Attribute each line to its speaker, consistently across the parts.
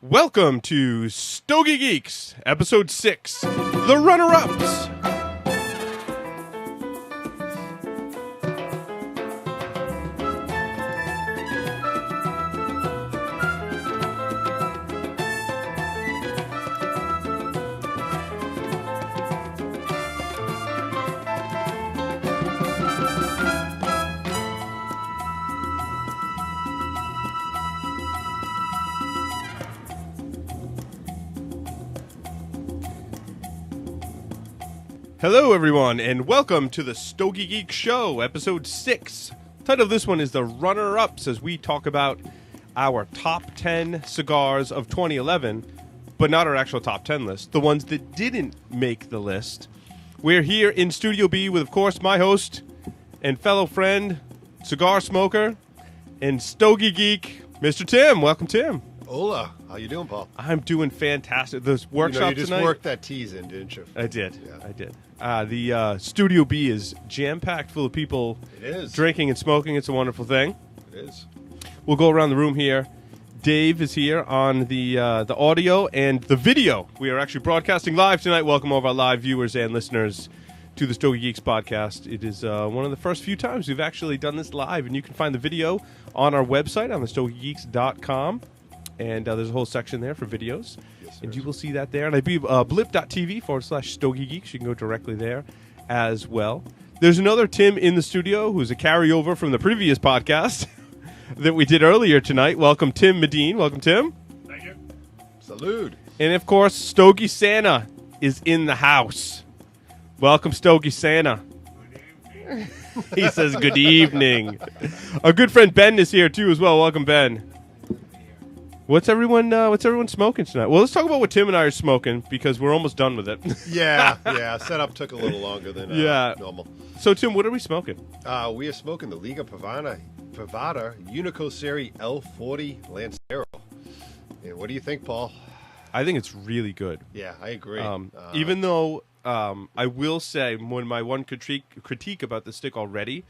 Speaker 1: Welcome to Stogie Geeks, Episode 6, The Runner-Ups. Hello, everyone, and welcome to the Stogie Geeks Show, Episode 6. The title of this one is The Runner-Ups, as we talk about our top 10 cigars of 2011, but not our actual top 10 list, the ones that didn't make the list. We're here in Studio B with, of course, my host and fellow friend, cigar smoker, and Stogie Geek, Mr. Tim. Welcome, Tim.
Speaker 2: Hola. How you doing, Paul?
Speaker 1: I'm doing fantastic. This workshop
Speaker 2: you just
Speaker 1: tonight,
Speaker 2: worked that tease in, didn't you?
Speaker 1: I did.
Speaker 2: Yeah.
Speaker 1: I did. The Studio B is jam-packed full of people
Speaker 2: It is.
Speaker 1: drinking and smoking. It's a wonderful thing.
Speaker 2: It is.
Speaker 1: We'll go around the room here. Dave is here on the audio and the video. We are actually broadcasting live tonight. Welcome all of our live viewers and listeners to the Stogie Geeks podcast. It is one of the first few times we've actually done this live, and you can find the video on our website on the StogieGeeks.com. And there's a whole section there for videos.
Speaker 2: Yes,
Speaker 1: and you will see that there. And I believe blip.tv/Stogie Geeks. You can go directly there as well. There's another Tim in the studio who's a carryover from the previous podcast that we did earlier tonight. Welcome, Tim Medine. Welcome, Tim.
Speaker 3: Thank you.
Speaker 2: Salute.
Speaker 1: And, of course, Stogie Santa is in the house. Welcome, Stogie Santa. He says good evening. Our good friend Ben is here, too, as well. Welcome, Ben. What's everyone smoking tonight? Well, let's talk about what Tim and I are smoking because we're almost done with it.
Speaker 2: Yeah. Setup took a little longer than normal.
Speaker 1: So, Tim, what are we smoking?
Speaker 2: We are smoking the Liga Privada Unico Serie L40 Lancero. And what do you think, Paul?
Speaker 1: I think it's really good.
Speaker 2: Yeah, I agree.
Speaker 1: Even though I will say my one critique about the stick already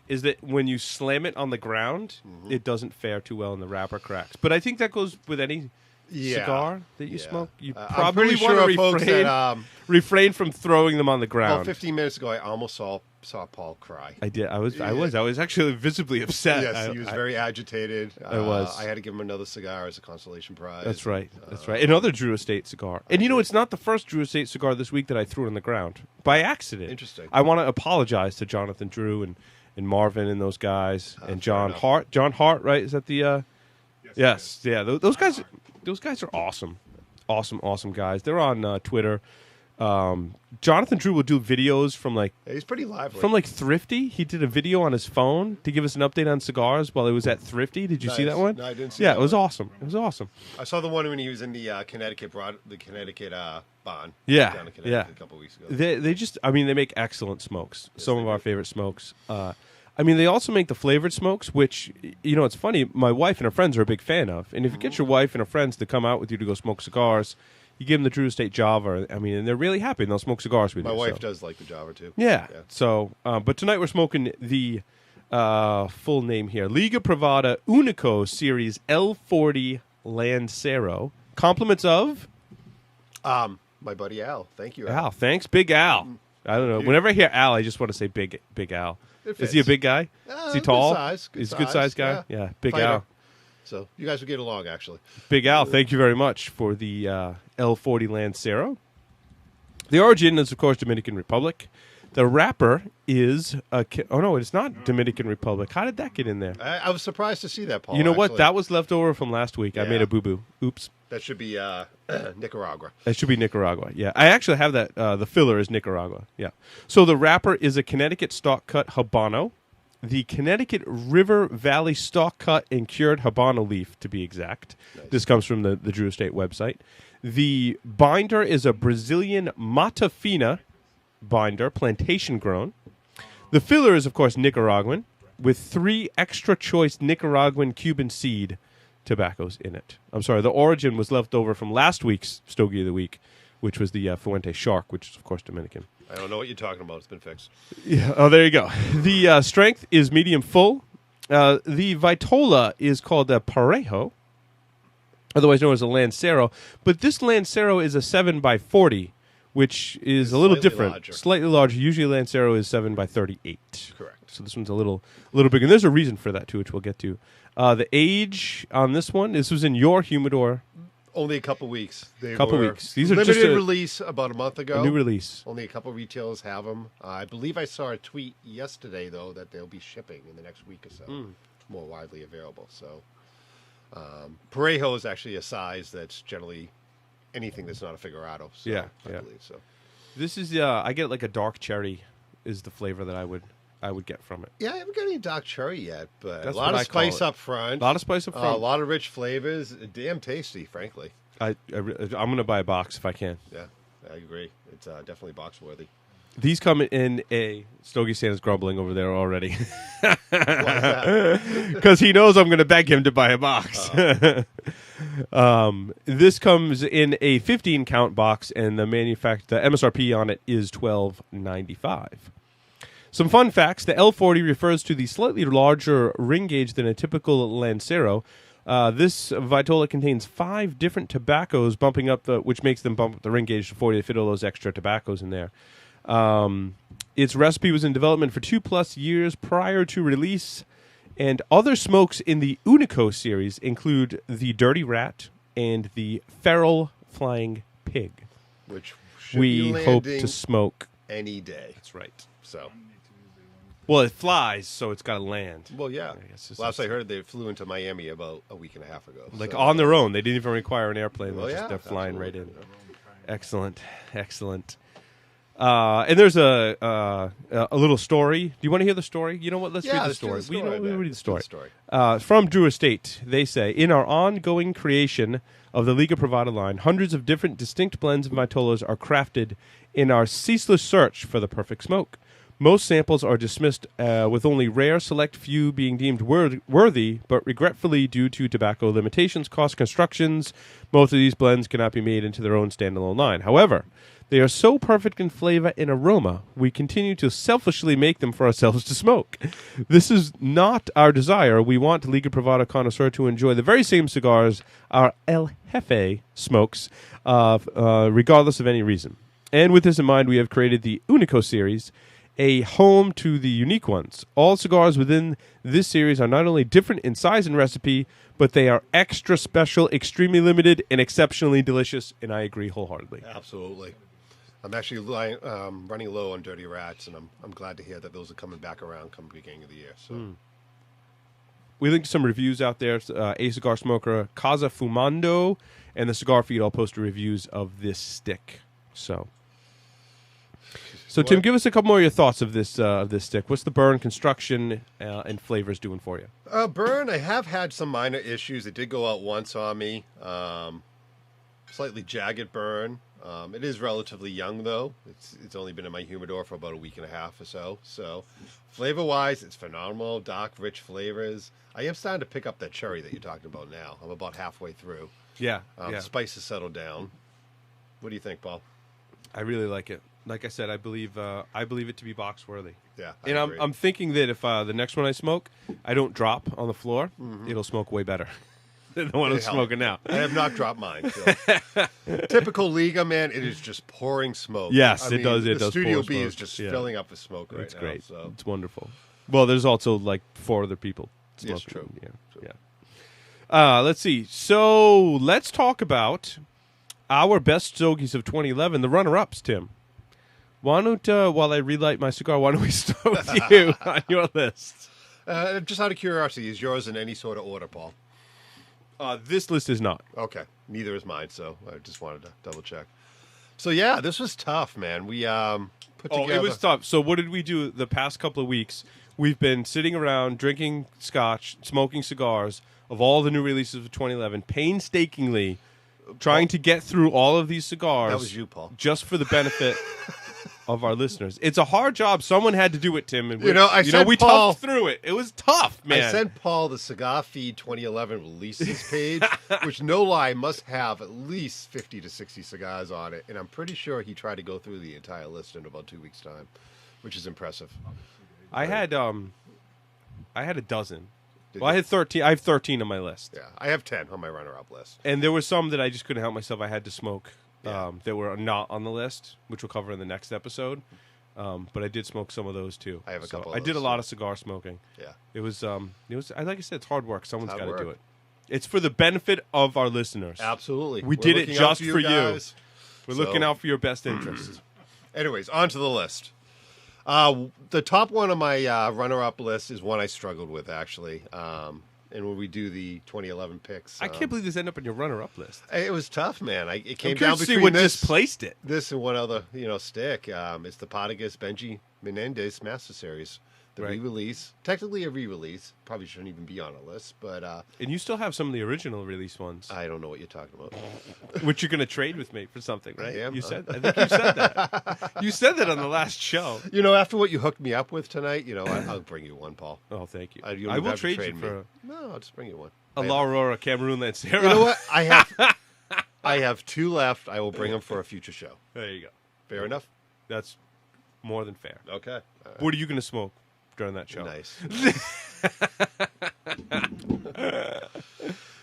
Speaker 1: is that when you slam it on the ground, it doesn't fare too well and the wrapper cracks. But I think that goes with any cigar that you smoke. You probably want to refrain from throwing them on the ground.
Speaker 2: Well, 15 minutes ago, I almost saw Paul cry.
Speaker 1: I did. I was actually visibly upset.
Speaker 2: Yes, he was very agitated.
Speaker 1: I was.
Speaker 2: I had to give him another cigar as a consolation prize.
Speaker 1: That's right. Another Drew Estate cigar. And it's not the first Drew Estate cigar this week that I threw on the ground by accident.
Speaker 2: Interesting.
Speaker 1: I want to apologize to Jonathan Drew and Marvin and those guys and John Hart. John Hart, right? Is that the? Yes. Yeah. Those guys. Those guys are awesome. Awesome guys. They're on Twitter. Jonathan Drew will do videos from
Speaker 2: he's pretty lively.
Speaker 1: From Thrifty. He did a video on his phone to give us an update on cigars while he was at Thrifty. Did you see that one?
Speaker 2: No, I didn't see
Speaker 1: that.
Speaker 2: Yeah,
Speaker 1: it was awesome. It was awesome.
Speaker 2: I saw the one when he was in the Connecticut bond.
Speaker 1: Yeah,
Speaker 2: down in Connecticut a couple weeks ago.
Speaker 1: They make excellent smokes. Yes, some of our favorite smokes. They also make the flavored smokes, which, it's funny, my wife and her friends are a big fan of. And if you get your wife and her friends to come out with you to go smoke cigars, you give them the Drew Estate Java, and they're really happy, and they'll smoke cigars with you.
Speaker 2: My wife does like the Java, too.
Speaker 1: Yeah. So, but tonight we're smoking the full name here, Liga Privada Unico Series L40 Lancero. Compliments of?
Speaker 2: My buddy Al. Thank you, Al.
Speaker 1: Al. Thanks, Big Al. I don't know. Whenever I hear Al, I just want to say Big Al. Is he a big guy? Is he tall? He's a good size guy? Yeah, Big
Speaker 2: Fighter.
Speaker 1: Al.
Speaker 2: So you guys will get along, actually.
Speaker 1: Big Al, thank you very much for the L40 Lancero. The origin is, of course, Dominican Republic. The wrapper is it's not Dominican Republic. How did that get in there?
Speaker 2: I was surprised to see that, Paul.
Speaker 1: You know what? That was left over from last week.
Speaker 2: Yeah.
Speaker 1: I made a boo-boo. Oops.
Speaker 2: That should be Nicaragua.
Speaker 1: That should be Nicaragua. Yeah, I actually have that. The filler is Nicaragua. Yeah. So the wrapper is a Connecticut stock cut Habano, the Connecticut River Valley stock cut and cured Habano leaf, to be exact. Nice. This comes from the Drew Estate website. The binder is a Brazilian Mata Fina binder, plantation grown. The filler is, of course, Nicaraguan, with 3 extra choice Nicaraguan Cuban seed tobaccos in it. I'm sorry, the origin was left over from last week's Stogie of the Week, which was the Fuente Shark, which is, of course, Dominican.
Speaker 2: I don't know what you're talking about. It's been fixed.
Speaker 1: Yeah. Oh, there you go. The strength is medium full. The Vitola is called a Parejo. otherwise known as a Lancero. But this Lancero is a 7x40, which is a little
Speaker 2: slightly
Speaker 1: different.
Speaker 2: larger.
Speaker 1: Slightly larger. Usually Lancero is 7x38.
Speaker 2: Correct.
Speaker 1: So this one's a little bigger. And there's a reason for that, too, which we'll get to. The age on this one, this was in your humidor.
Speaker 2: Only a couple weeks. They
Speaker 1: Couple
Speaker 2: were
Speaker 1: weeks. These are
Speaker 2: limited
Speaker 1: just a
Speaker 2: release about a month ago.
Speaker 1: new release.
Speaker 2: Only a couple retailers have them. I believe I saw a tweet yesterday, though, that they'll be shipping in the next week or so. More widely available. So Parejo is actually a size that's generally anything that's not a Figurado. So,
Speaker 1: Yeah,
Speaker 2: I
Speaker 1: yeah.
Speaker 2: believe so.
Speaker 1: This is I get like a dark cherry is the flavor that I would get from it.
Speaker 2: Yeah, I haven't got any dark cherry yet, but
Speaker 1: That's
Speaker 2: a lot
Speaker 1: what
Speaker 2: of
Speaker 1: I call
Speaker 2: spice
Speaker 1: it.
Speaker 2: up front.
Speaker 1: A lot of spice up
Speaker 2: A
Speaker 1: front.
Speaker 2: lot of rich flavors. Damn tasty, frankly.
Speaker 1: I'm going to buy a box if I can.
Speaker 2: Yeah, I agree. It's definitely box worthy.
Speaker 1: These come in a Stogie Santa's grumbling over there already
Speaker 2: Why is that?
Speaker 1: because he knows I'm going to beg him to buy a box. This comes in a 15 count box, and the MSRP on it is $12.95. Some fun facts: the L40 refers to the slightly larger ring gauge than a typical Lancero. This Vitola contains 5 different tobaccos, which makes them bump up the ring gauge to 40 to fit all those extra tobaccos in there. Its recipe was in development for 2+ years prior to release, and other smokes in the Unico series include the Dirty Rat and the Feral Flying Pig.
Speaker 2: Which should
Speaker 1: We
Speaker 2: be
Speaker 1: hope
Speaker 2: landing
Speaker 1: to smoke.
Speaker 2: any day.
Speaker 1: That's right.
Speaker 2: So,
Speaker 1: Well, it flies, so it's got to land.
Speaker 2: well, yeah.
Speaker 1: I guess it's-
Speaker 2: Last I heard, they flew into Miami about a week and a half ago.
Speaker 1: Like
Speaker 2: so,
Speaker 1: on their own. They didn't even require an airplane.
Speaker 2: Well,
Speaker 1: They're flying
Speaker 2: absolutely.
Speaker 1: right in. Excellent. Excellent. And there's a little story. Do you want to hear the story? You know what? Let's read the
Speaker 2: let's do
Speaker 1: story.
Speaker 2: the story,
Speaker 1: We
Speaker 2: man.
Speaker 1: read the
Speaker 2: Let's do
Speaker 1: story.
Speaker 2: the story.
Speaker 1: From Drew Estate, they say, in our ongoing creation of the Liga Privada line, hundreds of different distinct blends of Vitolas are crafted in our ceaseless search for the perfect smoke. Most samples are dismissed with only rare select few being deemed worthy, but regretfully due to tobacco limitations, cost constructions, most of these blends cannot be made into their own standalone line. However, they are so perfect in flavor and aroma, we continue to selfishly make them for ourselves to smoke. This is not our desire. We want Liga Privada connoisseur to enjoy the very same cigars our El Jefe smokes, regardless of any reason. And with this in mind, we have created the Unico series, a home to the unique ones. All cigars within this series are not only different in size and recipe, but they are extra special, extremely limited, and exceptionally delicious, and I agree wholeheartedly.
Speaker 2: Absolutely. I'm actually running low on Dirty Rats, and I'm glad to hear that those are coming back around come beginning of the year. So,
Speaker 1: We linked some reviews out there. A Cigar Smoker, Casa Fumando, and the Cigar Feed all posted reviews of this stick. So Tim, give us a couple more of your thoughts of this stick. What's the burn, construction, and flavors doing for you?
Speaker 2: burn, I have had some minor issues. It did go out once on me. Slightly jagged burn. It is relatively young, though. It's only been in my humidor for about a week and a half or so. So, flavor-wise, it's phenomenal. Dark, rich flavors. I am starting to pick up that cherry that you're talking about now. I'm about halfway through.
Speaker 1: Yeah,
Speaker 2: Spice has settled down. What do you think, Paul?
Speaker 1: I really like it. Like I said, I believe it to be box worthy.
Speaker 2: Yeah,
Speaker 1: And I'm thinking that if the next one I smoke, I don't drop on the floor, it'll smoke way better than the one I'm
Speaker 2: Hell,
Speaker 1: smoking now.
Speaker 2: I have not dropped mine. So. Typical Liga, man. It is just pouring smoke.
Speaker 1: Yes,
Speaker 2: I
Speaker 1: it
Speaker 2: mean,
Speaker 1: does. It
Speaker 2: the
Speaker 1: does.
Speaker 2: Studio
Speaker 1: pour
Speaker 2: B
Speaker 1: smoke.
Speaker 2: is just
Speaker 1: Yeah.
Speaker 2: filling up with smoke right
Speaker 1: It's
Speaker 2: now.
Speaker 1: great.
Speaker 2: So.
Speaker 1: It's wonderful. Well, there's also like 4 other people smoking.
Speaker 2: Yes, true.
Speaker 1: Yeah.
Speaker 2: True.
Speaker 1: Yeah. Let's see. So let's talk about our best stogies of 2011, the runner-ups, Tim. Why don't, while I relight my cigar, why don't we start with you on your list?
Speaker 2: Just out of curiosity, is yours in any sort of order, Paul?
Speaker 1: This list is not.
Speaker 2: Okay. Neither is mine, so I just wanted to double check. So, yeah, this was tough, man. We put together...
Speaker 1: it was tough. So what did we do the past couple of weeks? We've been sitting around drinking scotch, smoking cigars of all the new releases of 2011, painstakingly trying to get through all of these cigars.
Speaker 2: That was you, Paul.
Speaker 1: Just for the benefit of our listeners. It's a hard job. Someone had to do it, Tim. And
Speaker 2: You know, I sent
Speaker 1: we
Speaker 2: Paul-
Speaker 1: toughed through it. It was tough, man.
Speaker 2: I sent Paul the Cigar Feed 2011 releases page, which, no lie, must have at least 50 to 60 cigars on it. And I'm pretty sure he tried to go through the entire list in about 2 weeks' time, which is impressive.
Speaker 1: I had a dozen. Well, I had 13. I have 13 on my list.
Speaker 2: Yeah, I have 10 on my runner-up list.
Speaker 1: And there were some that I just couldn't help myself. I had to smoke
Speaker 2: Yeah.
Speaker 1: that were not on the list, which we'll cover in the next episode. But I did smoke some of those too.
Speaker 2: I have a couple of
Speaker 1: I did a
Speaker 2: those,
Speaker 1: lot
Speaker 2: too.
Speaker 1: of cigar smoking.
Speaker 2: Yeah.
Speaker 1: It was like I said, it's hard work. Someone's
Speaker 2: Hard
Speaker 1: got to do
Speaker 2: work.
Speaker 1: it. It's for the benefit of our listeners.
Speaker 2: Absolutely.
Speaker 1: We
Speaker 2: We're
Speaker 1: did it
Speaker 2: looking out
Speaker 1: just for you.
Speaker 2: guys.
Speaker 1: We're
Speaker 2: So-
Speaker 1: looking out for your best interests.
Speaker 2: Anyways, on to the list. The top one on my runner-up list is one I struggled with, actually. And when we do the 2011 picks,
Speaker 1: I can't believe this ended up on your runner-up list.
Speaker 2: it was tough, man. It came
Speaker 1: I'm
Speaker 2: down
Speaker 1: curious to see
Speaker 2: between
Speaker 1: what
Speaker 2: this,
Speaker 1: displaced it.
Speaker 2: this and one other, stick. It's the Podagus Benji Menendez Master Series, the
Speaker 1: Right.
Speaker 2: re-release. Technically a re-release. Probably shouldn't even be on a list, but
Speaker 1: And you still have some of the original release ones,
Speaker 2: I don't know what you're talking about.
Speaker 1: which you're going to trade with me for something, right?
Speaker 2: I am,
Speaker 1: You
Speaker 2: huh?
Speaker 1: said. I think you said that. You said that on the last show.
Speaker 2: After what you hooked me up with tonight, I'll bring you one, Paul.
Speaker 1: Oh, thank you.
Speaker 2: You don't
Speaker 1: I
Speaker 2: even
Speaker 1: will
Speaker 2: have to
Speaker 1: trade you
Speaker 2: me.
Speaker 1: for
Speaker 2: No, I'll just bring you one.
Speaker 1: a La Aurora Cameroon Lancero.
Speaker 2: You know what? I have 2 left. I will bring them for a future show.
Speaker 1: There you go.
Speaker 2: Fair enough?
Speaker 1: That's more than fair.
Speaker 2: Okay. All right.
Speaker 1: What are you going to smoke during that show?
Speaker 2: Nice.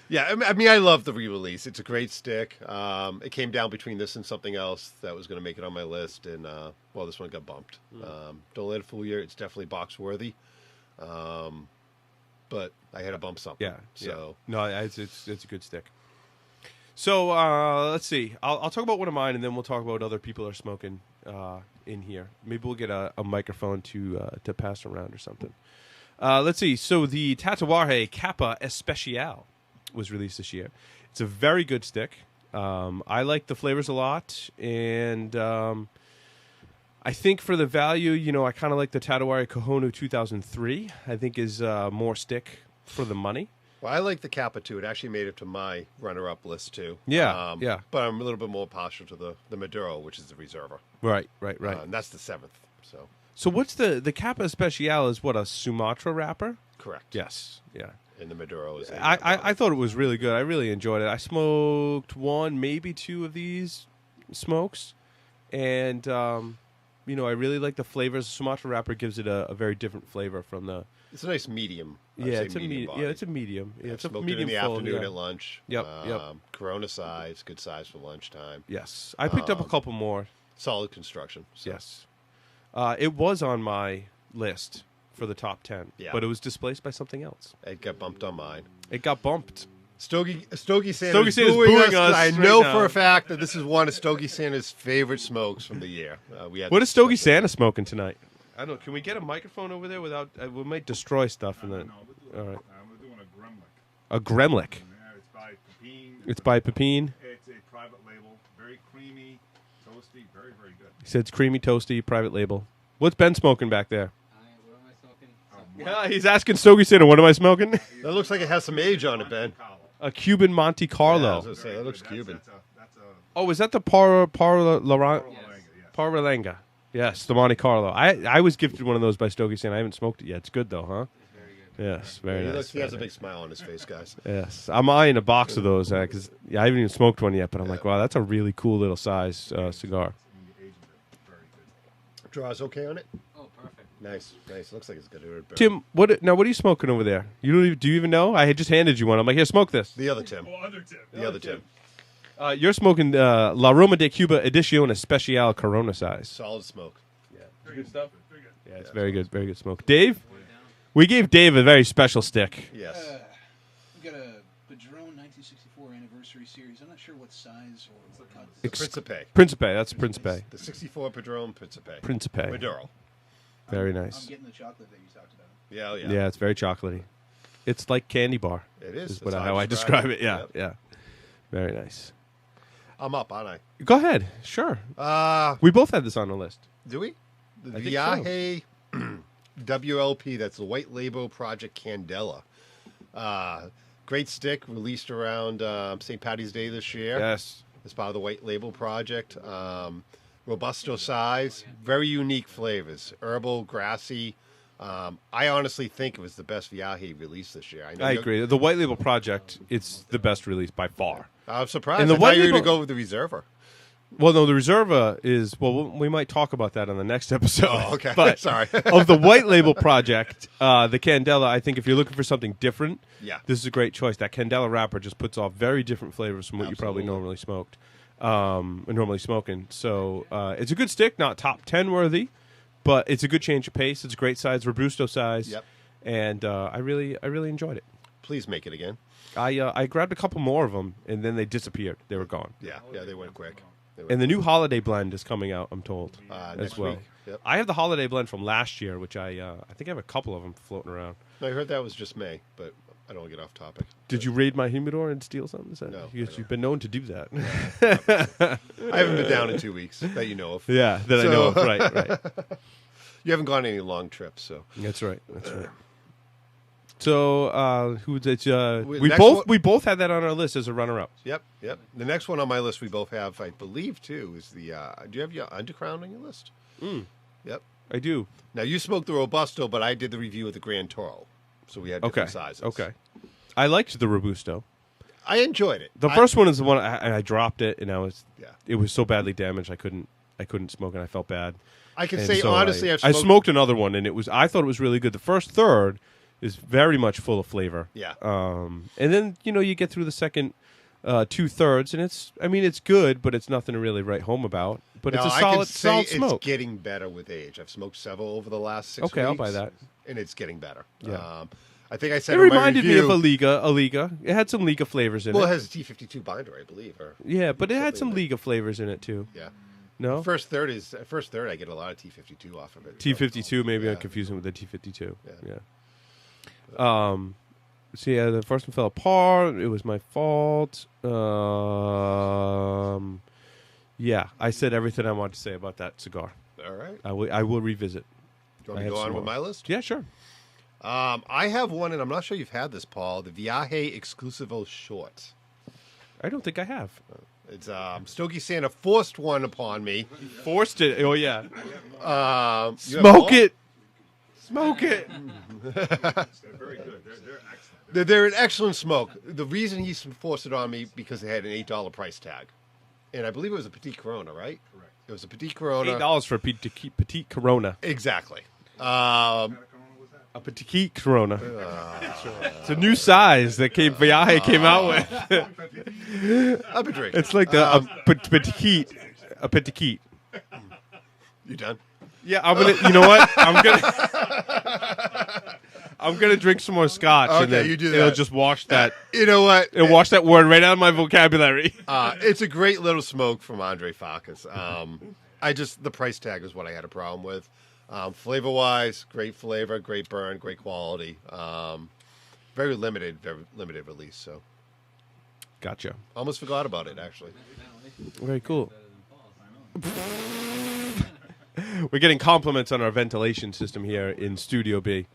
Speaker 2: Yeah, I mean, I love the re-release. It's a great stick. It came down between this and something else that was going to make it on my list, and this one got bumped. Don't let it fool you. It's definitely box worthy, but I had to bump something.
Speaker 1: Yeah.
Speaker 2: So
Speaker 1: No, it's a good stick. So let's see. I'll talk about one of mine, and then we'll talk about what other people are smoking in here. Maybe we'll get a microphone to pass around or something. Let's see. So the Tatuaje Kappa Especial was released this year. It's a very good stick. I like the flavors a lot, and I think for the value, I kind of like the Tatuaje Kohonu 2003. I think is more stick for the money.
Speaker 2: well, I like the Kappa too. It actually made it to my runner-up list too.
Speaker 1: Yeah, yeah.
Speaker 2: But I'm a little bit more partial to the Maduro, which is the Reserva.
Speaker 1: Right.
Speaker 2: And that's the 7th.
Speaker 1: So what's the Kappa Especial is what, a Sumatra wrapper?
Speaker 2: Correct.
Speaker 1: Yes. Yeah.
Speaker 2: And the Maduro is.
Speaker 1: I thought it was really good. I really enjoyed it. I smoked 1, maybe 2 of these smokes, and I really like the flavors. Sumatra wrapper gives it a very different flavor from the.
Speaker 2: It's a nice medium.
Speaker 1: Yeah, it's a
Speaker 2: medium
Speaker 1: medium.
Speaker 2: body.
Speaker 1: Yeah, it's a medium. Yeah, it's a
Speaker 2: smoked
Speaker 1: medium
Speaker 2: it in the
Speaker 1: full,
Speaker 2: afternoon
Speaker 1: yeah.
Speaker 2: at lunch.
Speaker 1: Yep.
Speaker 2: Corona size, good size for lunchtime.
Speaker 1: Yes, I picked up a couple more.
Speaker 2: Solid construction. So.
Speaker 1: Yes, it was on my list for the top 10,
Speaker 2: Yeah.
Speaker 1: but it was displaced by something else.
Speaker 2: It got bumped on mine.
Speaker 1: It got bumped.
Speaker 2: Stogie Sanders
Speaker 1: Sanders
Speaker 2: booing
Speaker 1: booing us
Speaker 2: I
Speaker 1: right
Speaker 2: know
Speaker 1: now.
Speaker 2: for a fact that this is one of Stogie Sanders' favorite smokes from the year.
Speaker 1: What is Stogie Santa smoking tonight? I don't know. Can we get a microphone over there without? We might destroy stuff. And then, all right.
Speaker 3: We're doing a Gremlick.
Speaker 1: A Gremlick.
Speaker 3: Yeah, it's by Pepin.
Speaker 1: It's by Pepin.
Speaker 3: It's a private label. Very creamy, toasty, very, very good.
Speaker 1: He said it's creamy, toasty, private label. What's Ben smoking back there?
Speaker 4: What am I smoking?
Speaker 1: Yeah, he's asking Stogie Santa, what am I smoking?
Speaker 2: That looks like it has some age on it, Ben.
Speaker 1: A Cuban Monte
Speaker 2: Yeah, I
Speaker 1: Carlo.
Speaker 2: was gonna say, that looks Cuban.
Speaker 3: That's a
Speaker 1: Oh, is that the Paralanga?
Speaker 3: Yes.
Speaker 1: Paralanga. Yes, the Monte Carlo. I was gifted one of those by Stogie Santa. I haven't smoked it yet. It's good though, huh?
Speaker 4: Very good.
Speaker 1: Yes, very nice.
Speaker 2: He has a big smile on his face, guys.
Speaker 1: Yes, I'm eyeing a box of those because I haven't even smoked one yet. But I'm like, wow, that's a really cool little size cigar.
Speaker 2: Draws okay on it?
Speaker 4: Oh, perfect.
Speaker 2: Nice. Looks like it's good.
Speaker 1: Tim, what are you smoking over there? Do you even know? I had just handed you one. I'm like, here, smoke this.
Speaker 2: The other Tim.
Speaker 3: The other tip.
Speaker 1: You're smoking La Roma de Cuba Edición Especial Corona size.
Speaker 2: Solid smoke.
Speaker 3: Very good stuff. Very good.
Speaker 1: Yeah, it's very good smoke. Dave, we gave Dave a very special stick.
Speaker 2: Yes.
Speaker 5: We've got a Padron 1964 anniversary series. I'm not sure what size or what cut.
Speaker 2: The Principe.
Speaker 1: Principe, that's Principe.
Speaker 2: The 64 Padron Principe.
Speaker 1: Principe.
Speaker 2: Maduro.
Speaker 1: Very
Speaker 5: I'm
Speaker 1: nice.
Speaker 5: getting the chocolate that you talked about.
Speaker 2: Yeah.
Speaker 1: Yeah, it's very chocolatey. It's like candy bar.
Speaker 2: It is.
Speaker 1: What,
Speaker 2: That's
Speaker 1: how I describe it. Yeah,
Speaker 2: Yep.
Speaker 1: yeah. Very nice.
Speaker 2: I'm up, aren't I?
Speaker 1: Go ahead. Sure. We both had this on the list.
Speaker 2: Do we? The
Speaker 1: I think
Speaker 2: Viaje WLP, that's the White Label Project Candela. Great stick, released around St. Patty's Day this year.
Speaker 1: Yes.
Speaker 2: As part of the White Label Project. Robusto size, very unique flavors. Herbal, grassy. I honestly think it was the best Viaje release this year.
Speaker 1: I agree. The White Label Project, it's the best release by far.
Speaker 2: I'm surprised.
Speaker 1: And the
Speaker 2: I thought
Speaker 1: White
Speaker 2: you were
Speaker 1: Label-
Speaker 2: going to go with the Reserva.
Speaker 1: Well, no, the Reserva is, well, we might talk about that on the next episode.
Speaker 2: Oh, okay.
Speaker 1: But
Speaker 2: Sorry.
Speaker 1: of the white label project, the Candela, I think if you're looking for something different,
Speaker 2: Yeah.
Speaker 1: this is a great choice. That Candela wrapper just puts off very different flavors from what you probably
Speaker 2: Absolutely.
Speaker 1: normally smoked, normally smoking. So it's a good stick, not top 10 worthy, but it's a good change of pace. It's a great size, Robusto size.
Speaker 2: Yep.
Speaker 1: And I really enjoyed it.
Speaker 2: Please make it again.
Speaker 1: I grabbed a couple more of them, and then they disappeared. They were gone.
Speaker 2: Yeah, they went quick.
Speaker 1: And the new holiday blend is coming out, I'm told,
Speaker 2: next
Speaker 1: as well.
Speaker 2: week. Yep.
Speaker 1: I have the holiday blend from last year, which I think I have a couple of them floating around.
Speaker 2: I heard that was just May, but I don't want to get off topic.
Speaker 1: Did you raid my humidor and steal something? Is that,
Speaker 2: No,
Speaker 1: because
Speaker 2: I
Speaker 1: you've been known to do that.
Speaker 2: I haven't been down in 2 weeks that you know of.
Speaker 1: Yeah, that I know of. Right.
Speaker 2: You haven't gone any long trips, so.
Speaker 1: That's right. So, who's it?
Speaker 2: Next
Speaker 1: We both had that on our list as a runner-up.
Speaker 2: Yep. The next one on my list we both have, I believe, too, is the. Do you have your Undercrown on your list? Yep.
Speaker 1: I do.
Speaker 2: Now you smoked the Robusto, but I did the review of the Grand Toro, so we had different sizes.
Speaker 1: Okay. I liked the Robusto.
Speaker 2: I enjoyed it.
Speaker 1: The first one is the one I dropped it, and
Speaker 2: Yeah.
Speaker 1: it was so badly damaged I couldn't smoke, and I felt bad.
Speaker 2: I can
Speaker 1: And
Speaker 2: say
Speaker 1: so
Speaker 2: honestly,
Speaker 1: I smoked another one, and I thought it was really good. The first third is very much full of flavor.
Speaker 2: Yeah.
Speaker 1: And then you get through the second 2/3, and it's good, but it's nothing to really write home about. But
Speaker 2: Now,
Speaker 1: it's a
Speaker 2: I can
Speaker 1: solid
Speaker 2: say
Speaker 1: smoke.
Speaker 2: It's getting better with age. I've smoked several over the last 6 weeks.
Speaker 1: Okay, I'll buy that.
Speaker 2: And it's getting better.
Speaker 1: Yeah.
Speaker 2: I think I said
Speaker 1: It
Speaker 2: in my
Speaker 1: reminded me of
Speaker 2: review,
Speaker 1: a Liga. It had some Liga flavors in
Speaker 2: Well,
Speaker 1: it.
Speaker 2: it has a T52 binder, I believe.
Speaker 1: Yeah, but it had some
Speaker 2: something
Speaker 1: Liga flavors in it too.
Speaker 2: Yeah.
Speaker 1: No?
Speaker 2: First third, I get a lot of T52 off of it.
Speaker 1: T52, maybe I'm
Speaker 2: Yeah.
Speaker 1: confusing with the T52.
Speaker 2: Yeah.
Speaker 1: So yeah, the first one fell apart. It was my fault. Yeah, I said everything I wanted to say about that cigar.
Speaker 2: All right.
Speaker 1: I will revisit.
Speaker 2: Do you want
Speaker 1: I
Speaker 2: me to go
Speaker 1: have
Speaker 2: on
Speaker 1: some
Speaker 2: with
Speaker 1: more.
Speaker 2: my list?
Speaker 1: Yeah, sure.
Speaker 2: I have one, and I'm not sure you've had this, Paul. The Viaje Exclusivo Short.
Speaker 1: I don't think I have.
Speaker 2: It's Stogie Santa forced one upon me.
Speaker 1: Forced it. Oh yeah.
Speaker 2: You have
Speaker 1: Smoke
Speaker 2: Paul?
Speaker 1: it. Smoke it.
Speaker 3: They're very good. They're excellent.
Speaker 2: They're an excellent smoke. The reason he forced it on me because they had an $8 price tag, and I believe it was a Petite Corona, right?
Speaker 3: Correct.
Speaker 2: It was a Petite Corona.
Speaker 1: $8 for a petite Corona.
Speaker 2: Exactly.
Speaker 3: What kind of Corona was that?
Speaker 1: A petite Corona. It's a new size that Viaje came out with.
Speaker 2: I've been drinking.
Speaker 1: It's like a petite. A petite.
Speaker 2: You done?
Speaker 1: Yeah, I'm gonna. You know what? I'm gonna drink some more scotch, and
Speaker 2: Okay,
Speaker 1: then
Speaker 2: you do
Speaker 1: it'll
Speaker 2: that.
Speaker 1: just wash that.
Speaker 2: You know what?
Speaker 1: It'll wash that word right out of my vocabulary.
Speaker 2: It's a great little smoke from Andre Farkas. The price tag is what I had a problem with. Flavor wise, great flavor, great burn, great quality. Very limited release. So
Speaker 1: Gotcha.
Speaker 2: almost forgot about it actually.
Speaker 1: Very cool. We're getting compliments on our ventilation system here in Studio B.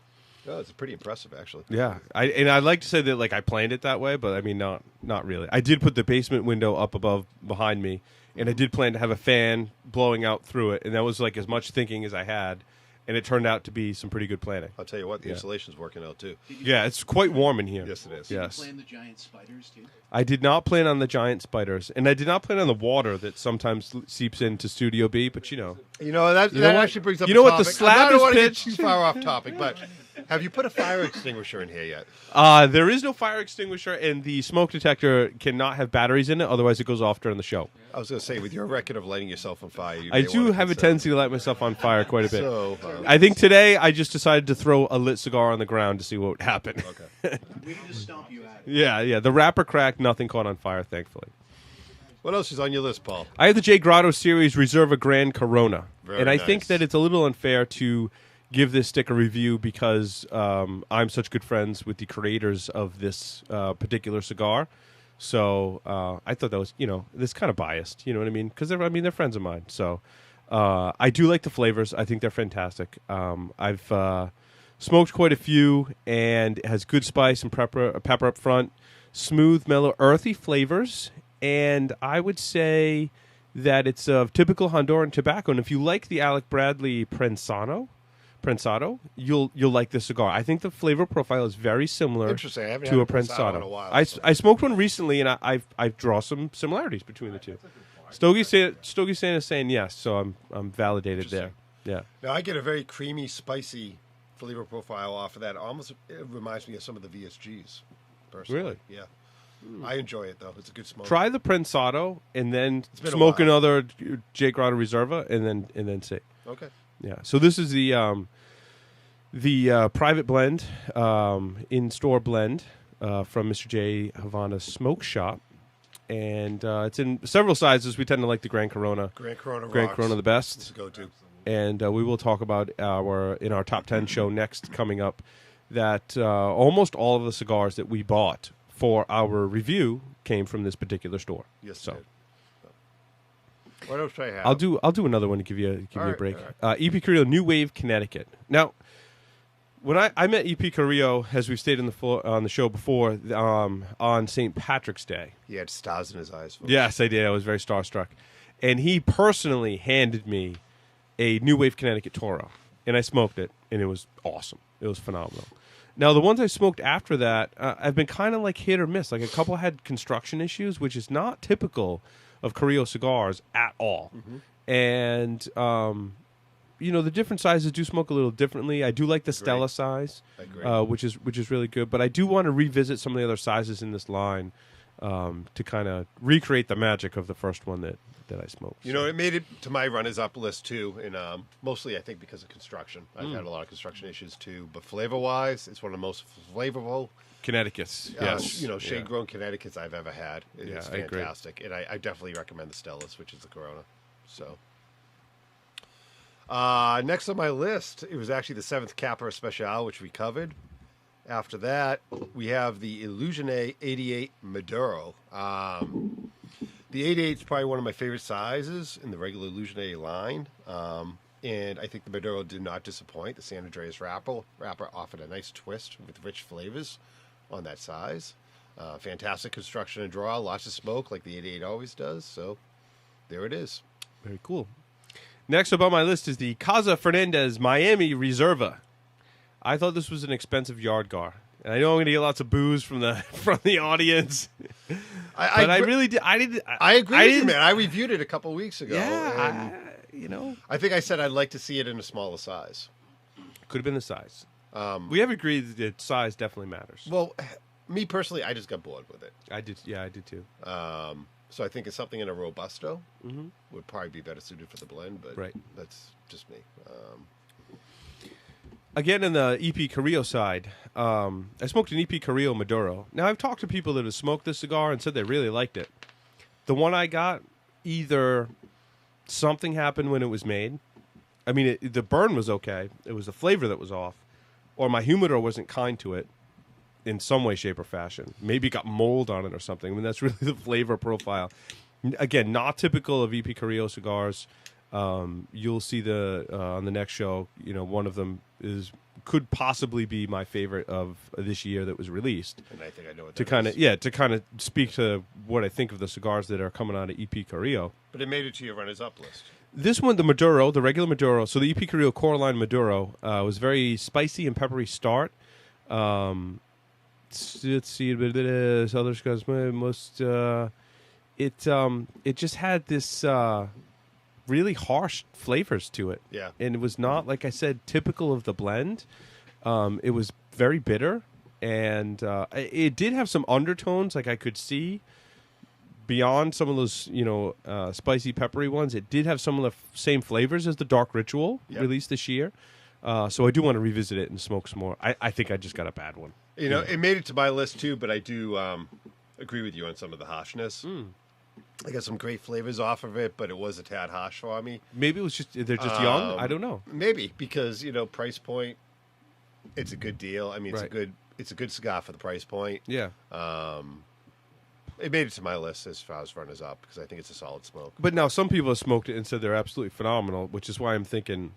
Speaker 2: Oh, it's pretty impressive actually.
Speaker 1: Yeah, I'd like to say that I planned it that way, but I mean not really. I did put the basement window up above behind me, and I did plan to have a fan blowing out through it, and that was as much thinking as I had, and it turned out to be some pretty good planning.
Speaker 2: I'll tell you what, the
Speaker 1: Yeah.
Speaker 2: insulation's working out too.
Speaker 1: Yeah, it's quite warm in here.
Speaker 2: Yes, it is.
Speaker 1: Yes.
Speaker 5: Playing the giant spiders too.
Speaker 1: I did not plan on the giant spiders, and I did not plan on the water that sometimes seeps into Studio B, but
Speaker 2: You know that
Speaker 1: You know what?
Speaker 2: actually brings up.
Speaker 1: You know
Speaker 2: a
Speaker 1: what the
Speaker 2: topic.
Speaker 1: slab
Speaker 2: I don't
Speaker 1: is
Speaker 2: want to get
Speaker 1: pitched?
Speaker 2: too far off topic, but have you put a fire extinguisher in here yet?
Speaker 1: there is no fire extinguisher, and the smoke detector cannot have batteries in it, otherwise it goes off during the show.
Speaker 2: I was going to say, with your record of lighting yourself on fire, you
Speaker 1: I
Speaker 2: may
Speaker 1: do
Speaker 2: wanna
Speaker 1: have a
Speaker 2: consider-
Speaker 1: tendency to light myself on fire quite a bit.
Speaker 2: So,
Speaker 1: I think today I just decided to throw a lit cigar on the ground to see what would happen.
Speaker 2: okay.
Speaker 5: We can just stomp you out.
Speaker 1: Yeah. The wrapper cracked, nothing caught on fire, thankfully.
Speaker 2: What else is on your list, Paul?
Speaker 1: I have the J. Grotto Series Reserva Grand Corona.
Speaker 2: Very
Speaker 1: and I
Speaker 2: nice.
Speaker 1: think that it's a little unfair to give this stick a review because I'm such good friends with the creators of this particular cigar. So I thought that was, this kind of biased, you know what I mean? Because they're friends of mine. So I do like the flavors. I think they're fantastic. I've smoked quite a few, and it has good spice and pepper up front, smooth, mellow, earthy flavors. And I would say that it's of typical Honduran tobacco. And if you like the Alec Bradley Prensano, Prensado, you'll like this cigar. I think the flavor profile is very similar
Speaker 2: Interesting. I haven't
Speaker 1: to
Speaker 2: had
Speaker 1: a
Speaker 2: a Prensado in a
Speaker 1: Prensado.
Speaker 2: while,
Speaker 1: I,
Speaker 2: so-
Speaker 1: I smoked one recently, and I draw some similarities between the two. Stogie Santa is saying yes, so I'm validated there. Yeah.
Speaker 2: Now I get a very creamy, spicy flavor profile off of that. Almost, it reminds me of some of the VSGs. Personally.
Speaker 1: Really?
Speaker 2: Yeah. I enjoy it though. It's a good smoke.
Speaker 1: Try the Prensado, and then
Speaker 2: been a
Speaker 1: smoke
Speaker 2: while.
Speaker 1: another Jake Grotto Reserva, and then see.
Speaker 2: Okay.
Speaker 1: Yeah. So this is the private blend, in-store blend from Mr. J Havana's Smoke Shop, and it's in several sizes. We tend to like the Grand Corona.
Speaker 2: Grand Corona.
Speaker 1: Grand
Speaker 2: rocks.
Speaker 1: Corona the best.
Speaker 2: It's a go-to.
Speaker 1: And we will talk about in our top 10 show next coming up that almost all of the cigars that we bought for our review came from this particular store.
Speaker 2: Yes.
Speaker 1: So
Speaker 2: it did. What else do I have?
Speaker 1: I'll do another one to give you a
Speaker 2: right,
Speaker 1: break.
Speaker 2: all
Speaker 1: EP Carrillo New Wave Connecticut. Now, when I met EP Carrillo, as we've stated on the show before, on St. Patrick's Day.
Speaker 2: He had stars in his eyes. Folks.
Speaker 1: Yes, I did. I was very starstruck, and he personally handed me a New Wave Connecticut Toro, and I smoked it, and it was awesome. It was phenomenal. Now, the ones I smoked after that, I've been kind of like hit or miss. Like a couple had construction issues, which is not typical of Carrillo cigars at all.
Speaker 2: Mm-hmm.
Speaker 1: And, the different sizes do smoke a little differently. I do like the Stella size,
Speaker 2: I agree.
Speaker 1: which is really good. But I do want to revisit some of the other sizes in this line to kind of recreate the magic of the first one that I smoked.
Speaker 2: You know, it made it to my runners-up list too, and mostly I think because of construction. I've had a lot of construction issues too, but flavor-wise, it's one of the most flavorful,
Speaker 1: Connecticut's, yes.
Speaker 2: shade-grown Connecticut's I've ever had. It's
Speaker 1: I agree.
Speaker 2: fantastic, and I definitely recommend the Stellas, which is the Corona. So, next on my list, it was actually the 7th Capra Special, which we covered. After that, we have the Illusione 88 Maduro. The 88 is probably one of my favorite sizes in the regular Illusione line. And I think the Maduro did not disappoint. The San Andreas wrapper offered a nice twist with rich flavors on that size. Fantastic construction and draw, lots of smoke like the 88 always does. So there it is.
Speaker 1: Very cool. Next up on my list is the Casa Fernandez Miami Reserva. I thought this was an expensive yard gar. And I know I'm going to get lots of boos from the audience. I really did. I
Speaker 2: agree with you, man. I reviewed it a couple weeks ago.
Speaker 1: Yeah,
Speaker 2: and I think I said I'd like to see it in a smaller size.
Speaker 1: Could have been the size. We have agreed that size definitely matters.
Speaker 2: Well, me personally, I just got bored with it.
Speaker 1: I did. Yeah, I did too.
Speaker 2: So I think it's something in a Robusto would probably be better suited for the blend, but that's just me.
Speaker 1: Again, in the EP Carrillo side, I smoked an EP Carrillo Maduro. Now, I've talked to people that have smoked this cigar and said they really liked it. The one I got, either something happened when it was made. I mean, the burn was okay. It was the flavor that was off. Or my humidor wasn't kind to it in some way, shape, or fashion. Maybe it got mold on it or something. I mean, that's really the flavor profile. Again, not typical of EP Carrillo cigars. You'll see on the next show, one of them could possibly be my favorite of this year that was released.
Speaker 2: And I think I know what
Speaker 1: to kind of speak to what I think of the cigars that are coming out of EP Carrillo.
Speaker 2: But it made it to your runners-up list.
Speaker 1: This one, the Maduro, the regular Maduro. So the EP Carrillo Coraline Maduro was very spicy and peppery start. Let's see, other cigars most. It just had this really harsh flavors to it.
Speaker 2: Yeah.
Speaker 1: And it was not, like I said, typical of the blend. It was very bitter, and it did have some undertones, like I could see beyond some of those, spicy, peppery ones. It did have some of the same flavors as the Dark Ritual released this year. So I do want to revisit it and smoke some more. I think I just got a bad one.
Speaker 2: It made it to my list too, but I do agree with you on some of the harshness. I got some great flavors off of it, but it was a tad harsh for me.
Speaker 1: Maybe it was they're just young. I don't know.
Speaker 2: Maybe because price point. It's a good deal. I mean,
Speaker 1: Right.
Speaker 2: it's a good cigar for the price point.
Speaker 1: Yeah.
Speaker 2: It made it to my list as far as runners up because I think it's a solid smoke.
Speaker 1: But now some people have smoked it and said they're absolutely phenomenal, which is why I'm thinking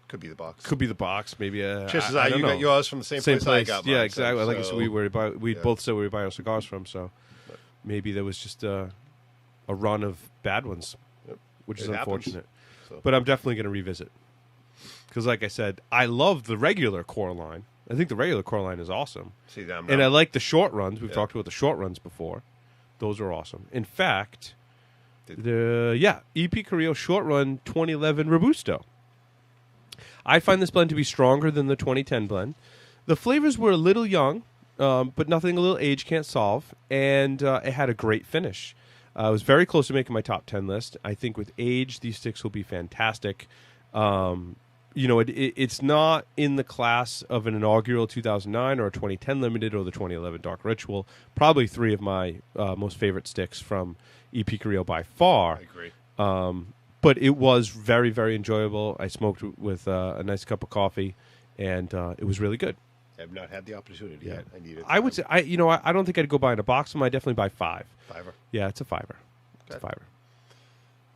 Speaker 2: Could be the box.
Speaker 1: could be the box. Maybe
Speaker 2: Chances
Speaker 1: I
Speaker 2: are
Speaker 1: don't
Speaker 2: you
Speaker 1: know.
Speaker 2: got yours from the same place I got mine.
Speaker 1: Yeah, exactly. Like I said, we
Speaker 2: yeah.
Speaker 1: both said we buy our cigars from. So maybe there was just a run of bad ones,
Speaker 2: Yep.
Speaker 1: which is
Speaker 2: It happens.
Speaker 1: unfortunate.
Speaker 2: So.
Speaker 1: But I'm definitely going to revisit. Because, like I said, I love the regular core line. I think the regular core line is awesome.
Speaker 2: See them.
Speaker 1: And I like the short runs. We've
Speaker 2: Yeah.
Speaker 1: talked about the short runs before. Those are awesome. In fact, EP Carrillo short run 2011 Robusto. I find this blend to be stronger than the 2010 blend. The flavors were a little young, but nothing a little age can't solve. And it had a great finish. I was very close to making my top 10 list. I think with age, these sticks will be fantastic. It's not in the class of an inaugural 2009 or a 2010 limited or the 2011 Dark Ritual. Probably three of my most favorite sticks from EP Carrillo by far.
Speaker 2: I agree.
Speaker 1: But it was very, very enjoyable. I smoked with a nice cup of coffee, and it was really good.
Speaker 2: I have not had the opportunity yet. I need it.
Speaker 1: I would say, I don't think I'd go buy in a box of them. I'd definitely buy 5.
Speaker 2: Fiver.
Speaker 1: Yeah, it's a 5er. It's a
Speaker 2: Okay.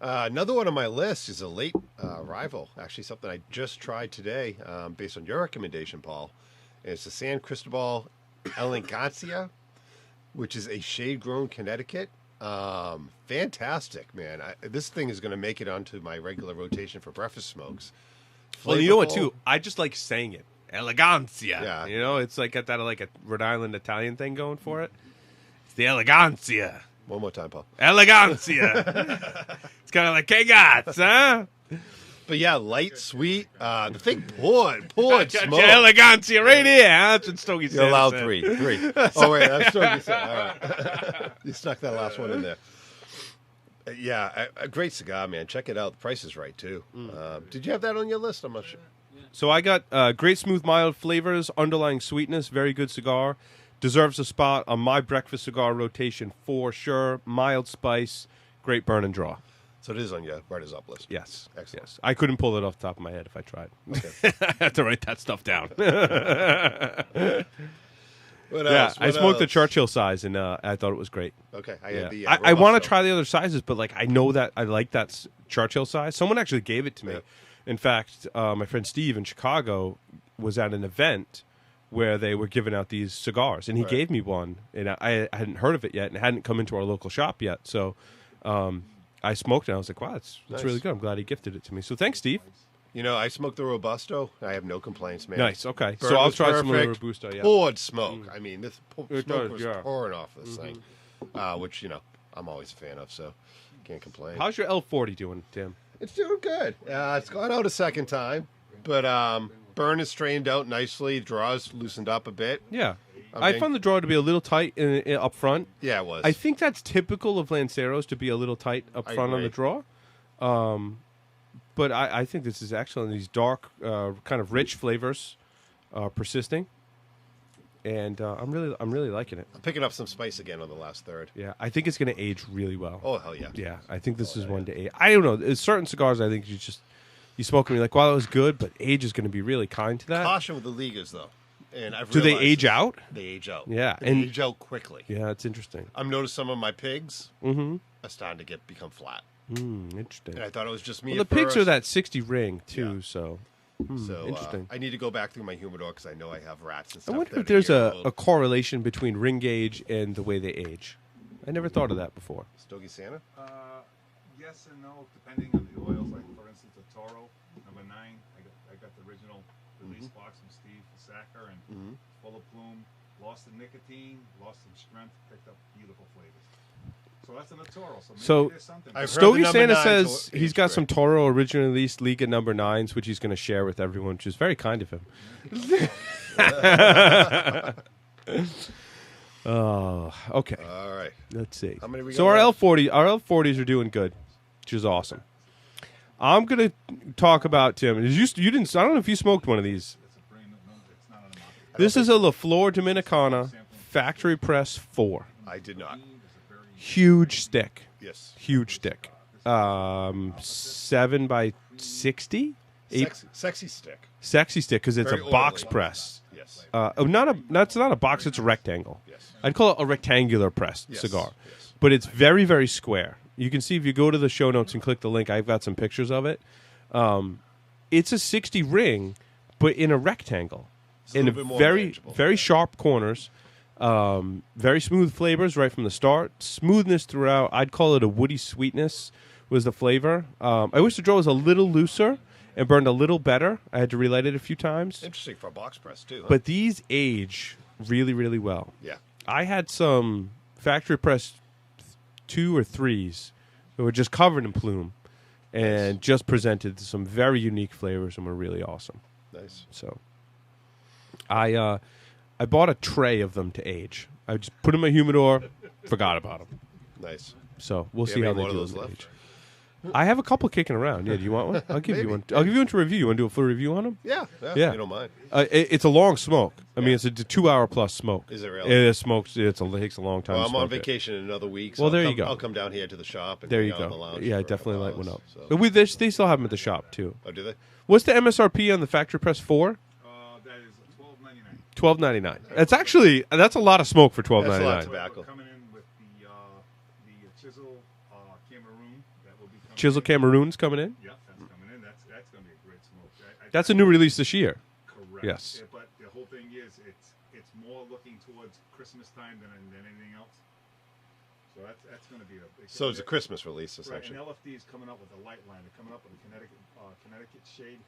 Speaker 1: 5er.
Speaker 2: Another one on my list is a late rival. Actually, something I just tried today, based on your recommendation, Paul. And it's the San Cristobal Elegancia, which is a shade-grown Connecticut. Fantastic, man. This thing is going to make it onto my regular rotation for breakfast smokes.
Speaker 1: Well, you know what,
Speaker 2: Flavorful.
Speaker 1: too? I just like saying it. Elegancia.
Speaker 2: Yeah.
Speaker 1: You know, it's like got that like a Rhode Island Italian thing going for it. It's the Elegancia.
Speaker 2: One more time, Paul.
Speaker 1: Elegancia. It's kind of like cigars, huh?
Speaker 2: But yeah, light, sweet. The thing poured
Speaker 1: Got
Speaker 2: smoke.
Speaker 1: your Elegancia right here. Huh? That's what Stogie said.
Speaker 2: You're allowed three. Oh, wait, that's what you said. All right. You stuck that last one in there. Yeah, a great cigar, man. Check it out. The price is right, too. Did you have that on your list? I'm not sure.
Speaker 1: So I got great, smooth, mild flavors, underlying sweetness, very good cigar. Deserves a spot on my breakfast cigar rotation for sure. Mild spice, great burn and draw.
Speaker 2: So it is on your writers up list.
Speaker 1: Yes.
Speaker 2: Excellent.
Speaker 1: Yes. I couldn't pull it off the top of my head if I tried.
Speaker 2: Okay.
Speaker 1: I have to write that stuff down.
Speaker 2: What
Speaker 1: Yeah,
Speaker 2: else?
Speaker 1: I
Speaker 2: What
Speaker 1: smoked the
Speaker 2: else?
Speaker 1: Churchill size, and I thought it was great.
Speaker 2: Okay, I
Speaker 1: Yeah.
Speaker 2: had the.
Speaker 1: I want to
Speaker 2: Robusto.
Speaker 1: try the other sizes, but like I know that I like that Churchill size. Someone actually gave it to me.
Speaker 2: Yeah.
Speaker 1: In fact, my friend Steve in Chicago was at an event where they were giving out these cigars, and he
Speaker 2: Right.
Speaker 1: gave me one, and I hadn't heard of it yet, and it hadn't come into our local shop yet. So I smoked it, and I was like, wow, it's
Speaker 2: Nice.
Speaker 1: really good. I'm glad he gifted it to me. So thanks, Steve.
Speaker 2: You know, I smoked the Robusto. I have no complaints, man.
Speaker 1: Nice. Okay.
Speaker 2: Burn
Speaker 1: So I'll
Speaker 2: was
Speaker 1: try some of the
Speaker 2: perfect.
Speaker 1: Robusto. Yeah.
Speaker 2: Poured smoke. I mean, this
Speaker 1: It
Speaker 2: smoke
Speaker 1: does,
Speaker 2: was
Speaker 1: yeah.
Speaker 2: pouring off this thing, which, I'm always a fan of, so can't complain.
Speaker 1: How's your L40 doing, Tim?
Speaker 2: It's doing good. It's gone out a second time, but burn is strained out nicely. Draws loosened up a bit.
Speaker 1: Yeah.
Speaker 2: I'm
Speaker 1: I
Speaker 2: getting-
Speaker 1: found the draw to be a little tight up front.
Speaker 2: Yeah, it was.
Speaker 1: I think that's typical of Lanceros to be a little tight up
Speaker 2: I
Speaker 1: front on the
Speaker 2: agree.
Speaker 1: draw. But I think this is excellent. These dark, kind of rich flavors persisting, and I'm really liking it.
Speaker 2: I'm picking up some spice again on the last third.
Speaker 1: Yeah, I think it's going to age really well.
Speaker 2: Oh, hell yeah.
Speaker 1: Yeah, I think this is one to age. I don't know. There's certain cigars I think you smoke and you're like, wow, that was good, but age is going to be really kind to that.
Speaker 2: Caution with the Ligas, though. And I've
Speaker 1: Do they
Speaker 2: realized
Speaker 1: age out?
Speaker 2: They age out.
Speaker 1: Yeah,
Speaker 2: They
Speaker 1: and-
Speaker 2: age out quickly.
Speaker 1: Yeah, it's interesting.
Speaker 2: I've noticed some of my pigs
Speaker 1: Mm-hmm.
Speaker 2: are starting to become flat.
Speaker 1: Interesting.
Speaker 2: And I thought it was just me
Speaker 1: Well,
Speaker 2: at
Speaker 1: the pigs are
Speaker 2: first.
Speaker 1: that 60 ring too,
Speaker 2: Yeah.
Speaker 1: so
Speaker 2: So
Speaker 1: interesting.
Speaker 2: I need to go back through my humidor because I know I have rats and
Speaker 1: I
Speaker 2: stuff.
Speaker 1: wonder
Speaker 2: that
Speaker 1: if there's
Speaker 2: are
Speaker 1: a correlation between ring gauge and the way they age. I never thought of that before.
Speaker 2: Stogie Santa?
Speaker 3: Yes and no, depending on the oils. Like for instance, the Toro number 9. I got the original release box from Steve Sacker, and full of plume. Lost the nicotine, lost some strength, picked up beautiful flavors. So that's in the Toro. So maybe
Speaker 1: So,
Speaker 3: there's something.
Speaker 2: I've heard
Speaker 1: Stogie
Speaker 2: the number
Speaker 1: Santa
Speaker 2: 9's
Speaker 1: says
Speaker 2: will
Speaker 1: he's
Speaker 2: age
Speaker 1: got
Speaker 2: great.
Speaker 1: some Toro originally released Liga number 9s, which he's going to share with everyone, which is very kind of him. Oh, okay.
Speaker 2: All right.
Speaker 1: Let's see.
Speaker 2: How many we
Speaker 1: So
Speaker 2: got
Speaker 1: our
Speaker 2: left?
Speaker 1: L40s are doing good, which is awesome. I'm going to talk about Tim. You didn't. I don't know if you smoked one of these.
Speaker 3: It's a brand new. It's not on the market.
Speaker 1: This is a La Flor Dominicana Factory Press 4.
Speaker 2: I did not.
Speaker 1: Huge stick.
Speaker 2: Yes.
Speaker 1: Huge stick. 7 by 60?
Speaker 2: Sexy stick.
Speaker 1: Sexy stick because it's
Speaker 2: Very
Speaker 1: a box
Speaker 2: oily.
Speaker 1: press.
Speaker 2: Yes.
Speaker 1: That's not a box. It's a rectangle.
Speaker 2: Yes.
Speaker 1: I'd call it a rectangular pressed
Speaker 2: Yes,
Speaker 1: cigar,
Speaker 2: yes.
Speaker 1: but it's very, very square. You can see if you go to the show notes and click the link. I've got some pictures of it. It's a 60 ring, but in a rectangle,
Speaker 2: It's a
Speaker 1: in a
Speaker 2: little bit more
Speaker 1: very,
Speaker 2: manageable.
Speaker 1: very sharp corners. Very smooth flavors right from the start. Smoothness throughout. I'd call it a woody sweetness was the flavor. I wish the draw was a little looser, and burned a little better. I had to relight it a few times.
Speaker 2: Interesting for a box press too. Huh?
Speaker 1: But these age really, really well.
Speaker 2: yeah,
Speaker 1: I had some factory press 2 or 3s that were just covered in plume and just presented some very unique flavors and were really awesome.
Speaker 2: nice.
Speaker 1: So I bought a tray of them to age. I just put them in my humidor, forgot about them.
Speaker 2: Nice.
Speaker 1: So we'll
Speaker 2: Do
Speaker 1: see
Speaker 2: you
Speaker 1: how
Speaker 2: have
Speaker 1: they
Speaker 2: any
Speaker 1: do
Speaker 2: more of
Speaker 1: in
Speaker 2: those
Speaker 1: age.
Speaker 2: left?
Speaker 1: I have a couple kicking around. Yeah, do you want one? I'll give you
Speaker 2: Maybe.
Speaker 1: one. I'll give you one to review. You want to do a full review on them?
Speaker 2: Yeah,
Speaker 1: Yeah.
Speaker 2: You don't mind.
Speaker 1: It's a long smoke. I mean, it's a 2-hour plus smoke.
Speaker 2: Is it really?
Speaker 1: It is smoked. It takes a long time.
Speaker 2: Well,
Speaker 1: to
Speaker 2: I'm on
Speaker 1: smoke it.
Speaker 2: vacation in another week. So
Speaker 1: Well, there
Speaker 2: I'll
Speaker 1: you go.
Speaker 2: I'll come down here to the shop and
Speaker 1: There
Speaker 2: hang
Speaker 1: you
Speaker 2: out in the
Speaker 1: go.
Speaker 2: lounge.
Speaker 1: Yeah, I
Speaker 2: for a
Speaker 1: definitely
Speaker 2: couple
Speaker 1: light one
Speaker 2: hours,
Speaker 1: up.
Speaker 2: so.
Speaker 1: But they still have them at the shop too.
Speaker 2: Oh, do they?
Speaker 1: What's the MSRP on the factory press 4?
Speaker 3: That is $12.99.
Speaker 1: $12.99. That's a lot of smoke for
Speaker 2: That's a lot of
Speaker 1: $12.99.
Speaker 2: tobacco.
Speaker 3: We're coming in with the chisel Cameroon that will be coming
Speaker 1: Chisel
Speaker 3: in.
Speaker 1: Cameroon's coming in.
Speaker 3: Yeah, that's coming in. That's going to be a great smoke.
Speaker 1: That's a new release this year.
Speaker 3: Correct.
Speaker 1: Yes.
Speaker 3: Yeah, but the whole thing is, it's more looking towards Christmas time than anything else. So that's going to be a big.
Speaker 2: So it's a Christmas release,
Speaker 3: Right,
Speaker 2: essentially.
Speaker 3: and LFD is coming up with a light line. They're coming up with a Connecticut shade.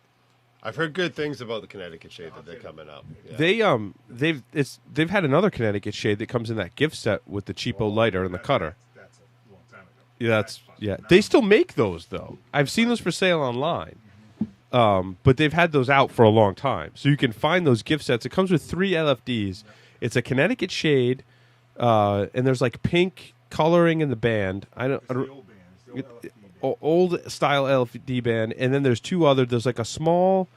Speaker 2: I've heard good things about the Connecticut shade that they're coming up. Yeah.
Speaker 1: They've had another Connecticut shade that comes in that gift set with the cheapo lighter and the cutter.
Speaker 3: That's a long time ago.
Speaker 1: Yeah, They still make those though. I've seen those for sale online. But they've had those out for a long time. So you can find those gift sets. It comes with 3 LFDs. It's a Connecticut shade, and there's like pink coloring in the band.
Speaker 3: It's the old band. It's the old LFD band.
Speaker 1: Old style LFD band, and then there's 2 other. There's like a small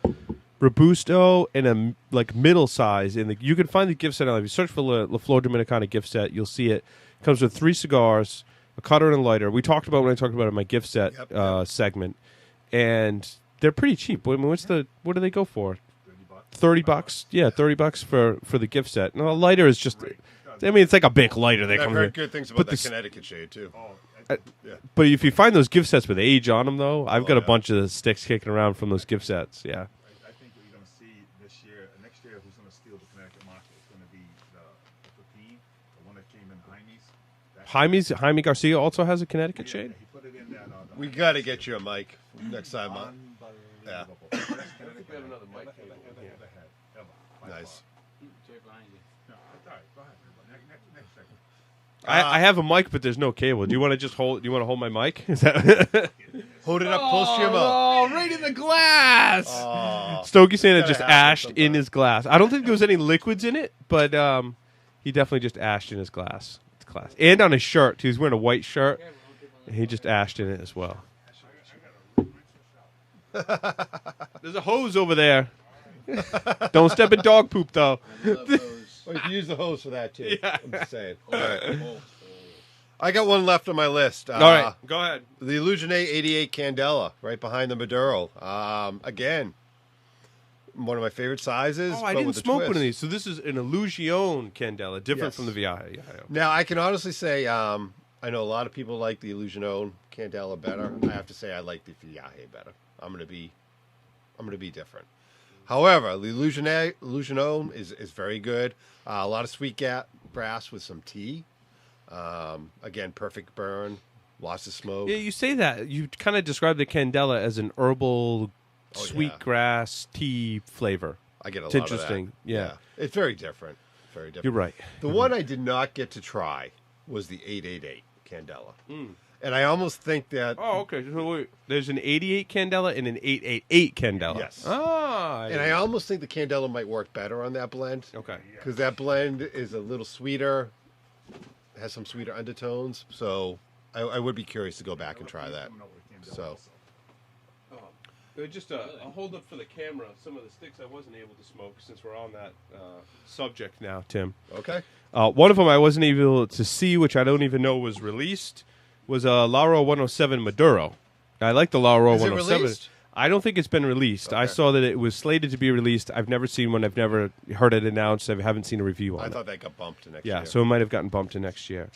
Speaker 1: Robusto and a like middle size. You can find the gift set. If you search for La Flor Dominicana gift set, you'll see it. It comes with 3 cigars, a cutter, and a lighter. We talked about when I talked about it in my gift set segment, and they're pretty cheap. I mean, what do they go for? $30. Yeah, $30 for the gift set. No, a lighter is just. I mean, it's like a big lighter. They
Speaker 2: And I've
Speaker 1: come
Speaker 2: heard
Speaker 1: here.
Speaker 2: good things about
Speaker 1: But
Speaker 2: that
Speaker 1: this-
Speaker 2: Connecticut shade too. Yeah.
Speaker 1: But if you find those gift sets with age on them, though, I've got a
Speaker 2: yeah.
Speaker 1: bunch of sticks kicking around from those gift sets. Yeah.
Speaker 3: I think what you're going to see this year, next year, who's going to steal the Connecticut market is going to be the Pepin, the one that came in Jaime's.
Speaker 1: Jaime Garcia also has a Connecticut shade.
Speaker 3: He put it in that.
Speaker 2: We got to get you a mic next time. Yeah.
Speaker 3: Unbelievable. Best Connecticut
Speaker 4: we have another mic
Speaker 3: ever
Speaker 4: cable
Speaker 3: had, ever, by
Speaker 2: Nice.
Speaker 4: Right behind you.
Speaker 3: far. No, all right, go ahead. Next segment.
Speaker 1: I have a mic, but there's no cable. Do you want to just hold? Do you want to hold my mic? Is that
Speaker 2: Hold it up close to your mouth.
Speaker 5: Oh, right in the glass.
Speaker 2: Oh.
Speaker 1: Stogie Santa
Speaker 2: Gotta
Speaker 1: just
Speaker 2: happen
Speaker 1: ashed
Speaker 2: sometime.
Speaker 1: in his glass? I don't think there was any liquids in it, but he definitely just ashed in his glass. It's class. And on his shirt, he was wearing a white shirt, and he just ashed in it as well. There's a hose over there. Don't step in dog poop, though.
Speaker 5: I love those.
Speaker 2: Well, you can use the hose for that too.
Speaker 1: Yeah.
Speaker 2: I'm just saying. All right. I got one left on my list.
Speaker 1: All right, go ahead.
Speaker 2: The Illusioné 88 Candela, right behind the Maduro. Again, one of my favorite sizes.
Speaker 1: Oh, I
Speaker 2: but
Speaker 1: didn't
Speaker 2: with a
Speaker 1: smoke one
Speaker 2: twist.
Speaker 1: of these. So this is an Illusione Candela, different
Speaker 2: Yes.
Speaker 1: from the Viaje. Yeah.
Speaker 2: Now, I can honestly say, I know a lot of people like the Illusione Candela better. I have to say, I like the Viaje better. I'm gonna be different. However, the Illusione is very good. A lot of sweet brass with some tea. Again, perfect burn, lots of smoke.
Speaker 1: Yeah, you say that. You kind of describe the Candela as an herbal,
Speaker 2: Oh,
Speaker 1: sweet
Speaker 2: yeah.
Speaker 1: grass tea flavor.
Speaker 2: I get a
Speaker 1: It's
Speaker 2: lot
Speaker 1: interesting.
Speaker 2: of that.
Speaker 1: Yeah.
Speaker 2: It's very different. Very different.
Speaker 1: You're right.
Speaker 2: The one I did not get to try was the 888 Candela. And I almost think that,
Speaker 1: Oh, okay. So wait, there's an 88 Candela and an 888 Candela.
Speaker 2: Yes.
Speaker 1: Ah.
Speaker 2: and I almost think the Candela might work better on that blend.
Speaker 1: Okay.
Speaker 2: Because that blend is a little sweeter, has some sweeter undertones. So I would be curious to go back and try that.
Speaker 3: Coming up with Candela
Speaker 2: So.
Speaker 3: also.
Speaker 1: Just a hold up for the camera some of the sticks I wasn't able to smoke since we're on that subject now, Tim.
Speaker 2: Okay.
Speaker 1: One of them I wasn't able to see, which I don't even know was released, was a Lauro 107 Maduro. I like the Lauro
Speaker 2: Is it
Speaker 1: 107.
Speaker 2: released?
Speaker 1: I don't think it's been released. I
Speaker 2: Okay.
Speaker 1: saw that it was slated to be released. I've never seen one. I've never heard it announced. I haven't seen a review on
Speaker 2: I
Speaker 1: it.
Speaker 2: thought that got bumped to next
Speaker 1: Yeah,
Speaker 2: year.
Speaker 1: so it might have gotten bumped to next year.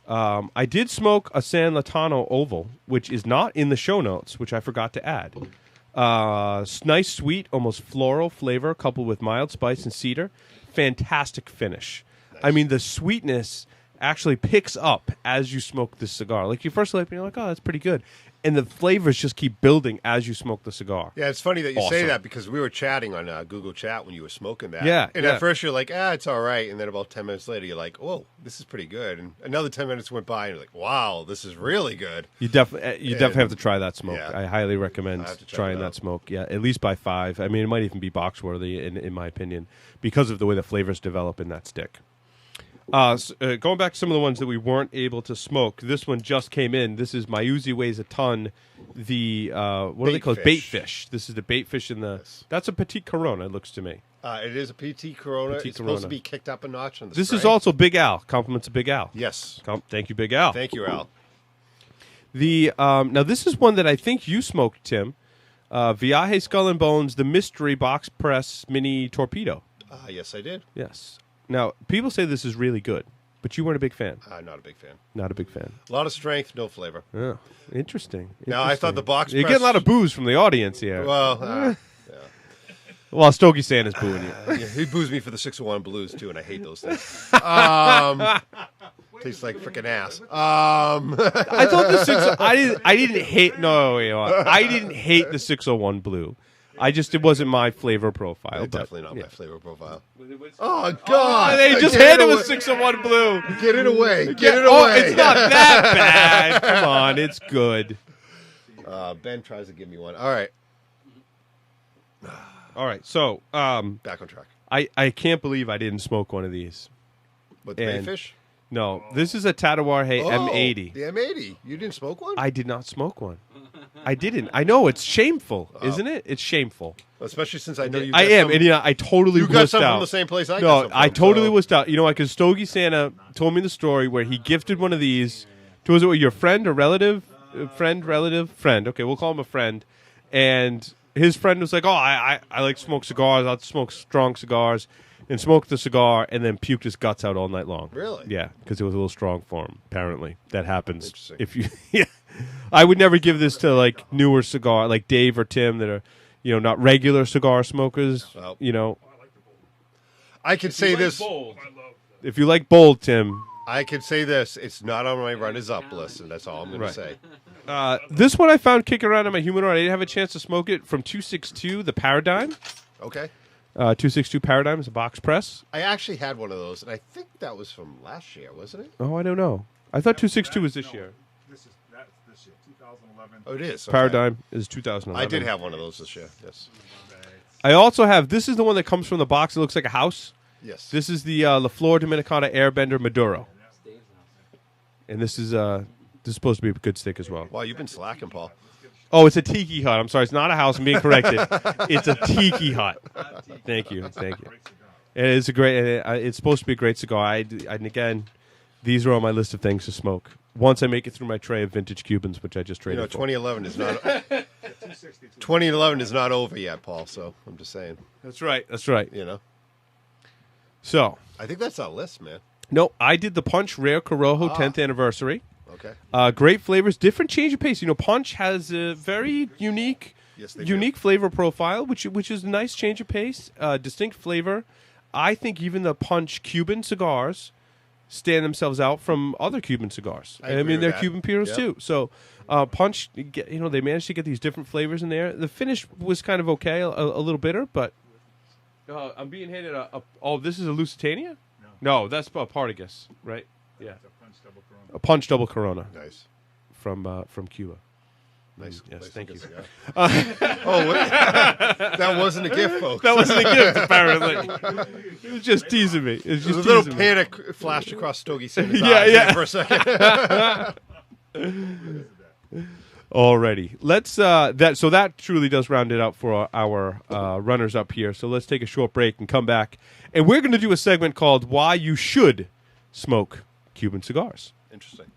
Speaker 1: I did smoke a San Latano Oval, which is not in the show notes, which I forgot to add. Nice, sweet, almost floral flavor, coupled with mild spice and cedar. Fantastic finish. I mean, the sweetness actually picks up as you smoke this cigar. Like you first light, and you're like, oh, that's pretty good. And the flavors just keep building as you smoke the cigar.
Speaker 2: Yeah, it's funny that you say
Speaker 1: Awesome.
Speaker 2: that because we were chatting on Google Chat when you were smoking that.
Speaker 1: Yeah,
Speaker 2: And
Speaker 1: yeah.
Speaker 2: at first you're like, it's all right. And then about 10 minutes later, you're like, whoa, this is pretty good. And another 10 minutes went by and you're like, wow, this is really good.
Speaker 1: You definitely have to try that smoke.
Speaker 2: Yeah.
Speaker 1: I highly recommend
Speaker 2: I have to check
Speaker 1: trying
Speaker 2: it
Speaker 1: that
Speaker 2: out.
Speaker 1: smoke. Yeah, at least by 5. I mean, it might even be box worthy in my opinion because of the way the flavors develop in that stick. Going back to some of the ones that we weren't able to smoke, this one just came in. This is My Uzi Weighs a Ton. The what do they call it? Bait fish. This is the bait fish in the.
Speaker 2: Yes.
Speaker 1: That's a petite Corona. It looks to me.
Speaker 2: It is a PT Corona.
Speaker 1: PT
Speaker 2: It's
Speaker 1: Corona.
Speaker 2: supposed to be kicked up a notch on the
Speaker 1: This is
Speaker 2: strength.
Speaker 1: also Big Al. Compliments of Big Al.
Speaker 2: Yes.
Speaker 1: Thank you, Big Al.
Speaker 2: Thank you, Al.
Speaker 1: The now this is one that I think you smoked, Tim. Viaje Skull and Bones, the mystery box press mini torpedo.
Speaker 2: Yes, I did.
Speaker 1: Yes. Now people say this is really good, but you weren't a big fan.
Speaker 2: Not a big fan.
Speaker 1: Not a big fan.
Speaker 2: A lot of strength, no flavor.
Speaker 1: Oh, interesting.
Speaker 2: Now, I thought the box
Speaker 1: You're
Speaker 2: press-
Speaker 1: getting a lot of boos from the audience here.
Speaker 2: Well,
Speaker 1: Stogie Santa's booing you.
Speaker 2: yeah, he boos me for the 601 Blues, too, and I hate those things. Tastes like freaking ass.
Speaker 1: I thought the 6. I didn't hate. No, wait, hold on. I didn't hate the 601 blue. It wasn't my flavor profile. But,
Speaker 2: Definitely not
Speaker 1: yeah.
Speaker 2: my flavor profile.
Speaker 1: Oh,
Speaker 2: Oh, God.
Speaker 1: they just
Speaker 2: Get
Speaker 1: hit
Speaker 2: it
Speaker 1: him with
Speaker 2: away.
Speaker 1: 601 blue.
Speaker 2: Get it away. Get it
Speaker 1: Oh,
Speaker 2: away.
Speaker 1: it's not that bad. Come on, it's good.
Speaker 2: Ben tries to give me one. All right.
Speaker 1: All right, so
Speaker 2: Back on track.
Speaker 1: I can't believe I didn't smoke one of these.
Speaker 2: What, the
Speaker 1: And-
Speaker 2: Bayfish?
Speaker 1: No, this is a Tatawarhe M80.
Speaker 2: The M80. You didn't smoke one?
Speaker 1: I did not smoke one. I didn't. I know it's shameful, isn't it? It's shameful.
Speaker 2: Especially since I know you
Speaker 1: I
Speaker 2: got
Speaker 1: am,
Speaker 2: some,
Speaker 1: and yeah, I totally
Speaker 2: you got
Speaker 1: wussed
Speaker 2: some
Speaker 1: out.
Speaker 2: from the same place I got
Speaker 1: No,
Speaker 2: some from.
Speaker 1: I totally
Speaker 2: so-
Speaker 1: wussed out. You know why? Because Stogie Santa told me the story where he gifted one of these to, was it your friend or relative? Friend. Okay, we'll call him a friend. And his friend was like, oh, I like smoke cigars. I'll smoke strong cigars. And smoked the cigar and then puked his guts out all night long.
Speaker 2: Really?
Speaker 1: Yeah, because it was a little strong for him, apparently. That happens.
Speaker 2: Interesting.
Speaker 1: If you, yeah. I would never give this to, like, newer cigar, like Dave or Tim that are, not regular cigar smokers,
Speaker 2: Well. I could say this.
Speaker 1: If you like bold, Tim.
Speaker 2: I could say this. It's not on my runners-up list, and that's all I'm going
Speaker 1: Right.
Speaker 2: to say.
Speaker 1: This one I found kicking around in my humidor. I didn't have a chance to smoke it from 262, the Paradigm.
Speaker 2: Okay.
Speaker 1: 262 Paradigm is a box press.
Speaker 2: I actually had one of those, and I think that was from last year, wasn't it?
Speaker 1: Oh, I don't know. I thought 262 was this year.
Speaker 3: That's this year, 2011.
Speaker 2: Oh, it is. Okay.
Speaker 1: Paradigm is 2011.
Speaker 2: I did have one of those this year. Yes.
Speaker 1: I also have, this is the one that comes from the box. It looks like a house.
Speaker 2: Yes.
Speaker 1: This is the La Flor Dominicana Airbender Maduro. And this is supposed to be a good stick as well.
Speaker 2: Wow, you've been slacking, Paul.
Speaker 1: Oh, it's a tiki hut. I'm sorry, it's not a house. I'm being corrected. It's a tiki hut. Thank you. It is a great. It's supposed to be a great cigar. And again, these are on my list of things to smoke. Once I make it through my tray of vintage Cubans, which I just
Speaker 2: You
Speaker 1: traded
Speaker 2: know,
Speaker 1: for.
Speaker 2: 2011 is not 2011 is not over yet, Paul. So I'm just saying.
Speaker 1: That's right. That's right.
Speaker 2: You know,
Speaker 1: So,
Speaker 2: I think that's our list, man.
Speaker 1: no, I did the Punch Rare Corojo 10th anniversary.
Speaker 2: Okay.
Speaker 1: Great flavors, different change of pace. Punch has a very unique,
Speaker 2: Yes, they do.
Speaker 1: unique flavor profile, which is a nice change of pace, distinct flavor. I think even the Punch Cuban cigars stand themselves out from other Cuban cigars.
Speaker 2: I agree
Speaker 1: mean,
Speaker 2: with
Speaker 1: they're
Speaker 2: that.
Speaker 1: Cuban puros
Speaker 2: Yep.
Speaker 1: too. So, Punch, they managed to get these different flavors in there. The finish was kind of okay, a little bitter, but I'm being handed oh, this is a Lusitania? No, that's Partagas, right? Yeah, a Punch Double Corona
Speaker 2: Nice.
Speaker 1: from Cuba.
Speaker 2: Nice.
Speaker 1: Yes,
Speaker 2: nice
Speaker 1: thank
Speaker 2: looking
Speaker 1: you.
Speaker 2: cigar. Oh, wait. That wasn't a gift, folks.
Speaker 1: That wasn't a gift, apparently. It was just teasing me. It was
Speaker 2: There's
Speaker 1: just
Speaker 2: a little
Speaker 1: teasing me.
Speaker 2: panic flashed across Stogie Santa's
Speaker 1: Yeah,
Speaker 2: eyes
Speaker 1: yeah.
Speaker 2: for a second.
Speaker 1: Alrighty, let's. So that truly does round it out for our runners up here. So let's take a short break and come back, and we're going to do a segment called "Why You Should Smoke Cuban Cigars."
Speaker 2: Interesting.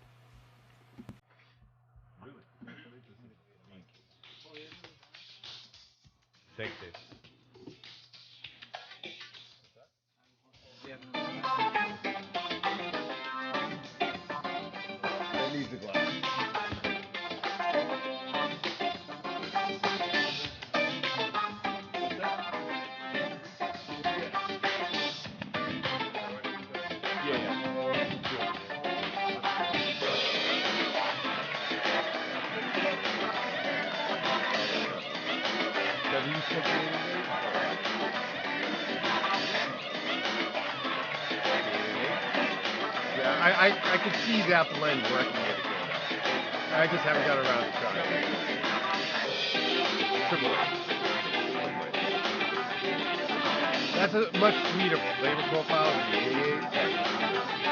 Speaker 1: Thanks, Dave.
Speaker 2: That needs a glass.
Speaker 1: Yeah.
Speaker 2: Yeah, I can see that blend working it again. I just haven't got around to trying it. Triple A. That's a much sweeter flavor profile than the 88.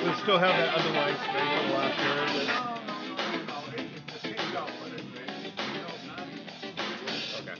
Speaker 2: Does it still have that underlying strength from last year?
Speaker 3: It changed out, but it's
Speaker 2: Okay.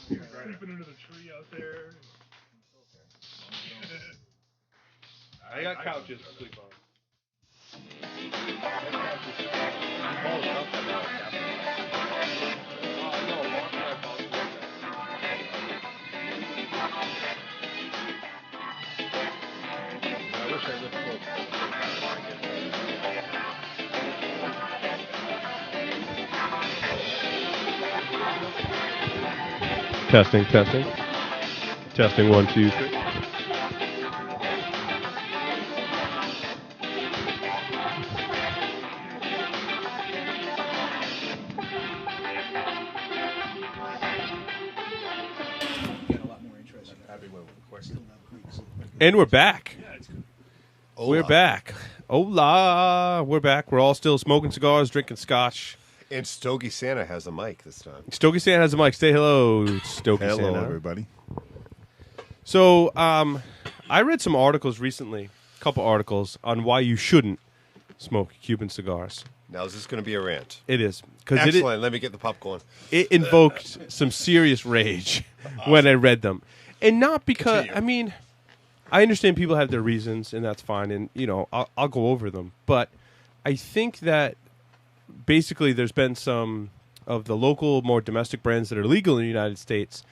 Speaker 3: Sleeping under the tree out there.
Speaker 1: I got couches to sleep on.
Speaker 2: I wish I lived close.
Speaker 1: Testing. Testing 1, 2, 3.
Speaker 5: Got a lot more interest. Still not Greeks.
Speaker 1: And we're back.
Speaker 2: Hola.
Speaker 1: We're back. Hola. We're back. We're all still smoking cigars, drinking scotch.
Speaker 2: And Stogie Santa has a mic this time.
Speaker 1: Stogie Santa has a mic. Say hello, Stogie Santa.
Speaker 3: Hello, everybody.
Speaker 1: So, I read some articles recently, a couple articles, on why you shouldn't smoke Cuban cigars.
Speaker 2: Now, is this going to be a rant?
Speaker 1: It is. Because
Speaker 2: Excellent. Let me get the popcorn.
Speaker 1: it invoked some serious rage when I read them. And not because,
Speaker 2: Continue.
Speaker 1: I mean, I understand people have their reasons, and that's fine, and, you know, I'll go over them. But I think that basically there's been some of the local, more domestic brands that are legal in the United States.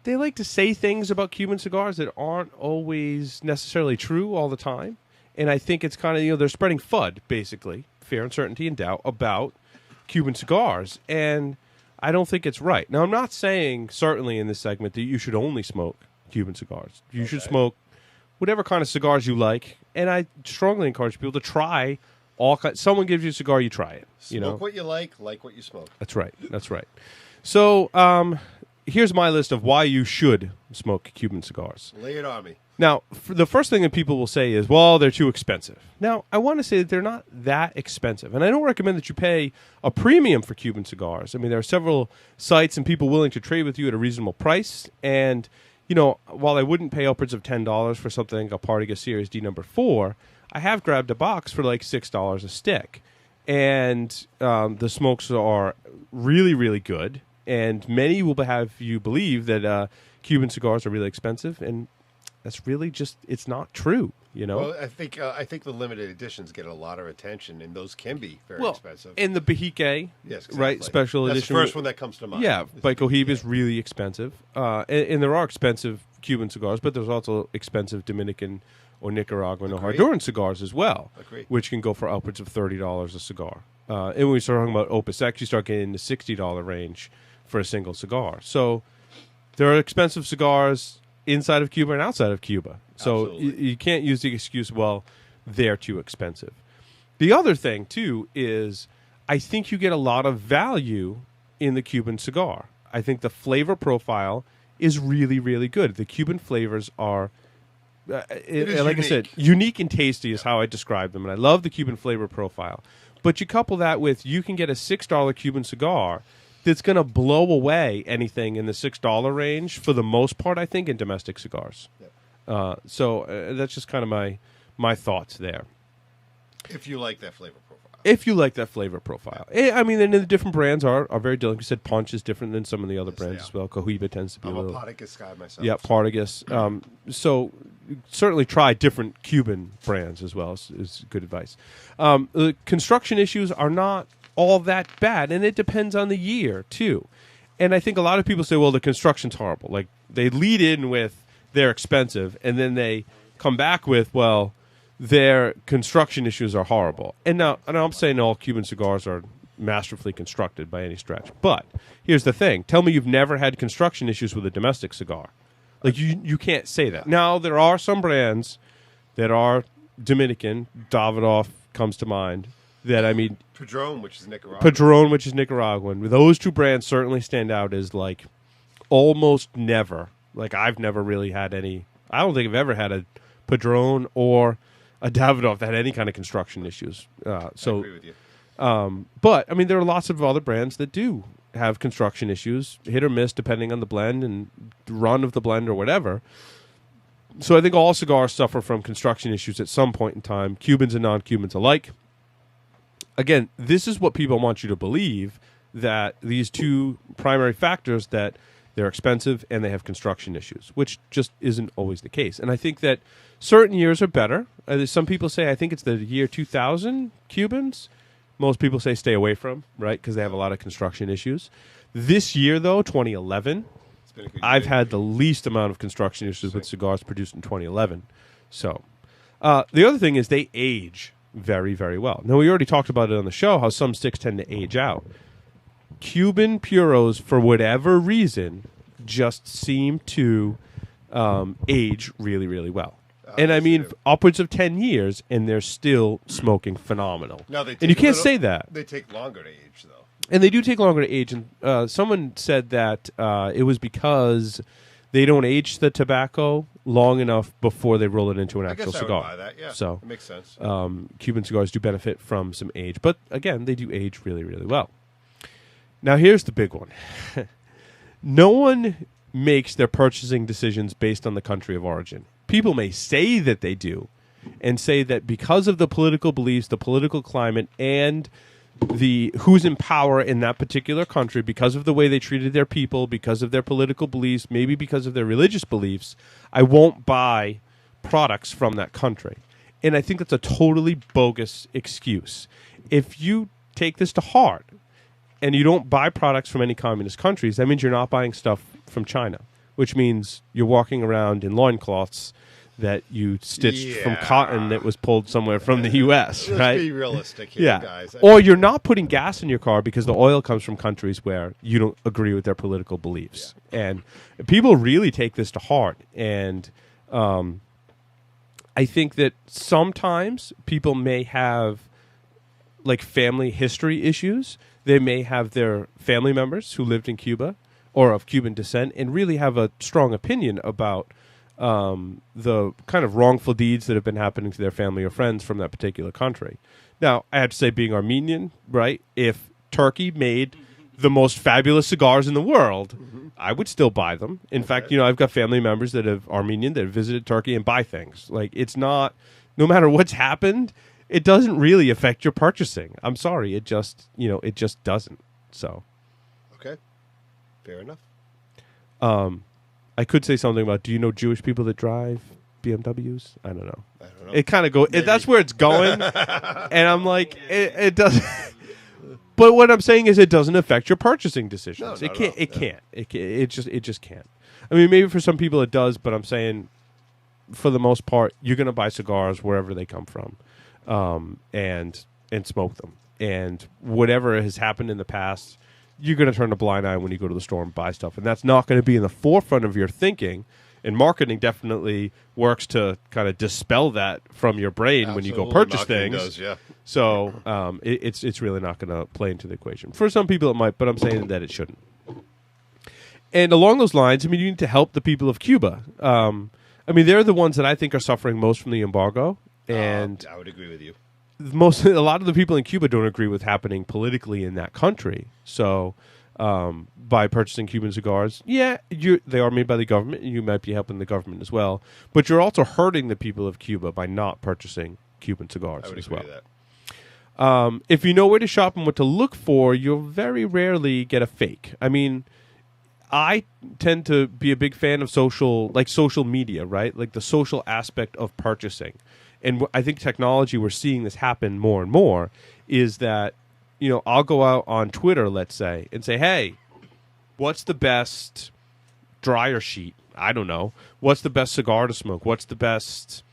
Speaker 1: They like to say things about Cuban cigars that aren't always necessarily true all the time. And I think it's kind of, you know, they're spreading FUD, basically, fear, uncertainty, and doubt about Cuban cigars. And I don't think it's right. Now, I'm not saying, certainly in this segment, that you should only smoke Cuban cigars. You should smoke whatever kind of cigars you like. And I strongly encourage people to try all kinds. Someone gives you a cigar, you try it. You
Speaker 2: Smoke
Speaker 1: know?
Speaker 2: what you like what you smoke.
Speaker 1: That's right. That's right. So here's my list of why you should smoke Cuban cigars.
Speaker 2: Lay it on me.
Speaker 1: Now, the first thing that people will say is, well, they're too expensive. Now, I want to say that they're not that expensive. And I don't recommend that you pay a premium for Cuban cigars. I mean, there are several sites and people willing to trade with you at a reasonable price. And, you know, while I wouldn't pay upwards of $10 for something like a Partagas Series D number 4, I have grabbed a box for like $6 a stick. And the smokes are really, really good. And many will have you believe that Cuban cigars are really expensive. And that's really just, it's not true, you know?
Speaker 2: Well, I think the limited editions get a lot of attention, and those can be very expensive.
Speaker 1: And the Bahique,
Speaker 2: Yes, exactly.
Speaker 1: right, special
Speaker 2: That's
Speaker 1: edition.
Speaker 2: the first one that comes to mind.
Speaker 1: Yeah, Bahique is really expensive. And there are expensive Cuban cigars, but there's also expensive Dominican or Nicaraguan or
Speaker 2: Agreed.
Speaker 1: Honduran cigars as well,
Speaker 2: Agreed.
Speaker 1: which can go for upwards of $30 a cigar. And when we start talking about Opus X, you start getting in the $60 range for a single cigar. So there are expensive cigars inside of Cuba and outside of Cuba. So
Speaker 2: Absolutely.
Speaker 1: you can't use the excuse, well, they're too expensive. The other thing, too, is I think you get a lot of value in the Cuban cigar. I think the flavor profile is really, really good. The Cuban flavors are,
Speaker 2: is
Speaker 1: like I said,
Speaker 2: unique.
Speaker 1: unique and tasty is how I describe them. And I love the Cuban flavor profile. But you couple that with you can get a $6 Cuban cigar that's going to blow away anything in the $6 range for the most part, I think, in domestic cigars. So that's just kind of my thoughts there.
Speaker 2: If you like that flavor profile.
Speaker 1: If you like that flavor profile. I mean, and the different brands are very different. You said Punch is different than some of the other brands as well. Cohiba tends to be
Speaker 2: I'm
Speaker 1: a
Speaker 2: a
Speaker 1: little...
Speaker 2: Partagas guy myself.
Speaker 1: Yeah, Partagas. So certainly try different Cuban brands as well is good advice. The construction issues are not all that bad, and it depends on the year, too. And I think a lot of people say, well, the construction's horrible. Like, they lead in with they're expensive, and then they come back with, well, their construction issues are horrible. And now I'm saying all Cuban cigars are masterfully constructed by any stretch. But here's the thing. Tell me you've never had construction issues with a domestic cigar. Like, you can't say that. Now, there are some brands that are Dominican. Davidoff comes to mind. That, I mean...
Speaker 2: Padron, which is Nicaraguan.
Speaker 1: Padron, which is Nicaraguan. Those two brands certainly stand out as, like, almost never. Like, I've never really had any... I don't think I've ever had a Padron or a Davidoff that had any kind of construction issues.
Speaker 2: I agree with you.
Speaker 1: But, I mean, there are lots of other brands that do have construction issues, hit or miss, depending on the blend and the run of the blend or whatever. So I think all cigars suffer from construction issues at some point in time, Cubans and non-Cubans alike. Again, this is what people want you to believe, that these two primary factors, that they're expensive and they have construction issues, which just isn't always the case. And I think that certain years are better. Some people say, I think it's the year 2000 Cubans. Most people say stay away from, right, because they have a lot of construction issues. This year, though, 2011,
Speaker 2: It's been a good
Speaker 1: I've
Speaker 2: year.
Speaker 1: had the least amount of construction issues with cigars produced in 2011. So the other thing is they age very, very well. Now, we already talked about it on the show, how some sticks tend to age out. Cuban Puros, for whatever reason, just seem to age really, really well. And I mean, upwards of 10 years, and they're still smoking phenomenal.
Speaker 2: Now, they
Speaker 1: And you
Speaker 2: take a
Speaker 1: can't
Speaker 2: little-
Speaker 1: say that.
Speaker 2: They take longer to age, though.
Speaker 1: And they do take longer to age. And someone said that it was because they don't age the tobacco long enough before they roll it into an
Speaker 2: I
Speaker 1: actual
Speaker 2: guess I would
Speaker 1: cigar.
Speaker 2: buy that, yeah.
Speaker 1: So
Speaker 2: It makes sense.
Speaker 1: Cuban cigars do benefit from some age. But again, they do age really, really well. Now, here's the big one. No one makes their purchasing decisions based on the country of origin. People may say that they do, and say that because of the political beliefs, the political climate, and the who's in power in that particular country, because of the way they treated their people, because of their political beliefs, maybe because of their religious beliefs, I won't buy products from that country. And I think that's a totally bogus excuse. If you take this to heart and you don't buy products from any communist countries, that means you're not buying stuff from China, which means you're walking around in loincloths that you stitched from cotton that was pulled somewhere from the U.S.,
Speaker 2: Let's
Speaker 1: right?
Speaker 2: be realistic here, guys.
Speaker 1: Or you're not putting gas in your car because the oil comes from countries where you don't agree with their political beliefs. And people really take this to heart. And I think that sometimes people may have like family history issues. They may have their family members who lived in Cuba or of Cuban descent and really have a strong opinion about the kind of wrongful deeds that have been happening to their family or friends from that particular country. Now, I have to say, being Armenian, right, if Turkey made the most fabulous cigars in the world, I would still buy them. In fact, you know, I've got family members that have Armenian that have visited Turkey and buy things. Like, it's not, no matter what's happened, it doesn't really affect your purchasing. I'm sorry, it just, you know, it just doesn't. So,
Speaker 2: Okay. Fair enough.
Speaker 1: I could say something about, do you know Jewish people that drive BMWs? I don't know.
Speaker 2: I don't know.
Speaker 1: It kind of go. That's where it's going, and I'm like, it doesn't. But what I'm saying is, it doesn't affect your purchasing decisions.
Speaker 2: No,
Speaker 1: It
Speaker 2: not
Speaker 1: can't.
Speaker 2: at all.
Speaker 1: It can't. It just can't. I mean, maybe for some people it does, but I'm saying, for the most part, you're going to buy cigars wherever they come from, and smoke them. And whatever has happened in the past, you're going to turn a blind eye when you go to the store and buy stuff, and that's not going to be in the forefront of your thinking. And marketing definitely works to kind of dispel that from your brain when you go
Speaker 2: Absolutely,
Speaker 1: purchase
Speaker 2: marketing
Speaker 1: things.
Speaker 2: does, yeah.
Speaker 1: So it's really not going to play into the equation. For some people, it might, but I'm saying that it shouldn't. And along those lines, I mean, you need to help the people of Cuba. I mean, they're the ones that I think are suffering most from the embargo, and
Speaker 2: I would agree with you.
Speaker 1: a lot of the people in Cuba don't agree with happening politically in that country. So, by purchasing Cuban cigars, they are made by the government, and you might be helping the government as well. But you're also hurting the people of Cuba by not purchasing Cuban cigars
Speaker 2: I would
Speaker 1: as
Speaker 2: agree
Speaker 1: well.
Speaker 2: with that.
Speaker 1: If you know where to shop and what to look for, you'll very rarely get a fake. I mean, I tend to be a big fan of social media, right? Like the social aspect of purchasing. And I think technology, we're seeing this happen more and more, is that, I'll go out on Twitter, let's say, and say, hey, what's the best dryer sheet? I don't know. What's the best cigar to smoke? What's the best,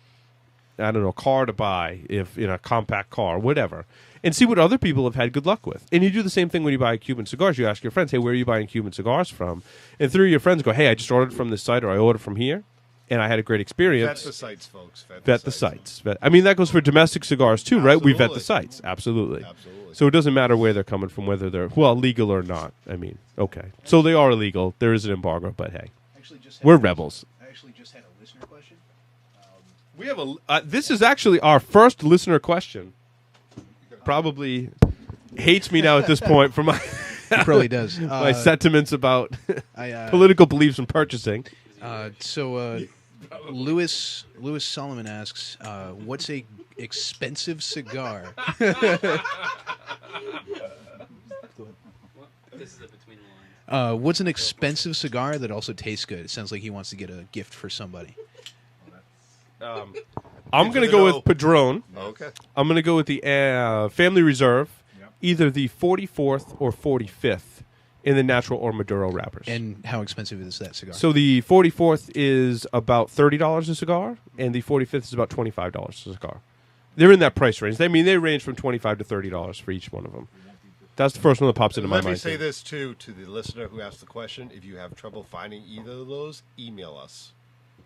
Speaker 1: I don't know, car to buy, if in a compact car, whatever. And see what other people have had good luck with. And you do the same thing when you buy Cuban cigars. You ask your friends, hey, where are you buying Cuban cigars from? And three of your friends go, hey, I just ordered from this site, or I ordered from here, and I had a great experience.
Speaker 2: Vet the sites, folks.
Speaker 1: Vet the sites. I mean, that goes for domestic cigars too, right? We vet the
Speaker 2: Absolutely.
Speaker 1: sites. Absolutely.
Speaker 2: Absolutely.
Speaker 1: So it doesn't matter where they're coming from, whether they're, legal or not. I mean, okay. So they are illegal. There is an embargo, but hey,
Speaker 5: Actually,
Speaker 1: we're rebels.
Speaker 5: I actually just had a listener question.
Speaker 1: We have this is actually our first listener question. Probably hates me now at this point for my
Speaker 5: He probably does.
Speaker 1: my sentiments about
Speaker 5: I,
Speaker 1: political beliefs and purchasing.
Speaker 5: Lewis Solomon asks, "What's a expensive cigar?"
Speaker 4: This is a between the lines.
Speaker 5: What's an expensive cigar that also tastes good? It sounds like he wants to get a gift for somebody.
Speaker 1: I'm going to go with Padron.
Speaker 2: Okay.
Speaker 1: I'm going to go with the Family Reserve,
Speaker 3: Yep.
Speaker 1: either the 44th or 45th in the natural or Maduro wrappers.
Speaker 5: And how expensive is that cigar?
Speaker 1: So the 44th is about $30 a cigar, and the 45th is about $25 a cigar. They're in that price range. I mean, they range from $25 to $30 for each one of them. That's the first one that pops into my
Speaker 2: Let
Speaker 1: mind.
Speaker 2: me say
Speaker 1: too.
Speaker 2: this, too, to the listener who asked the question. If you have trouble finding either of those, email us,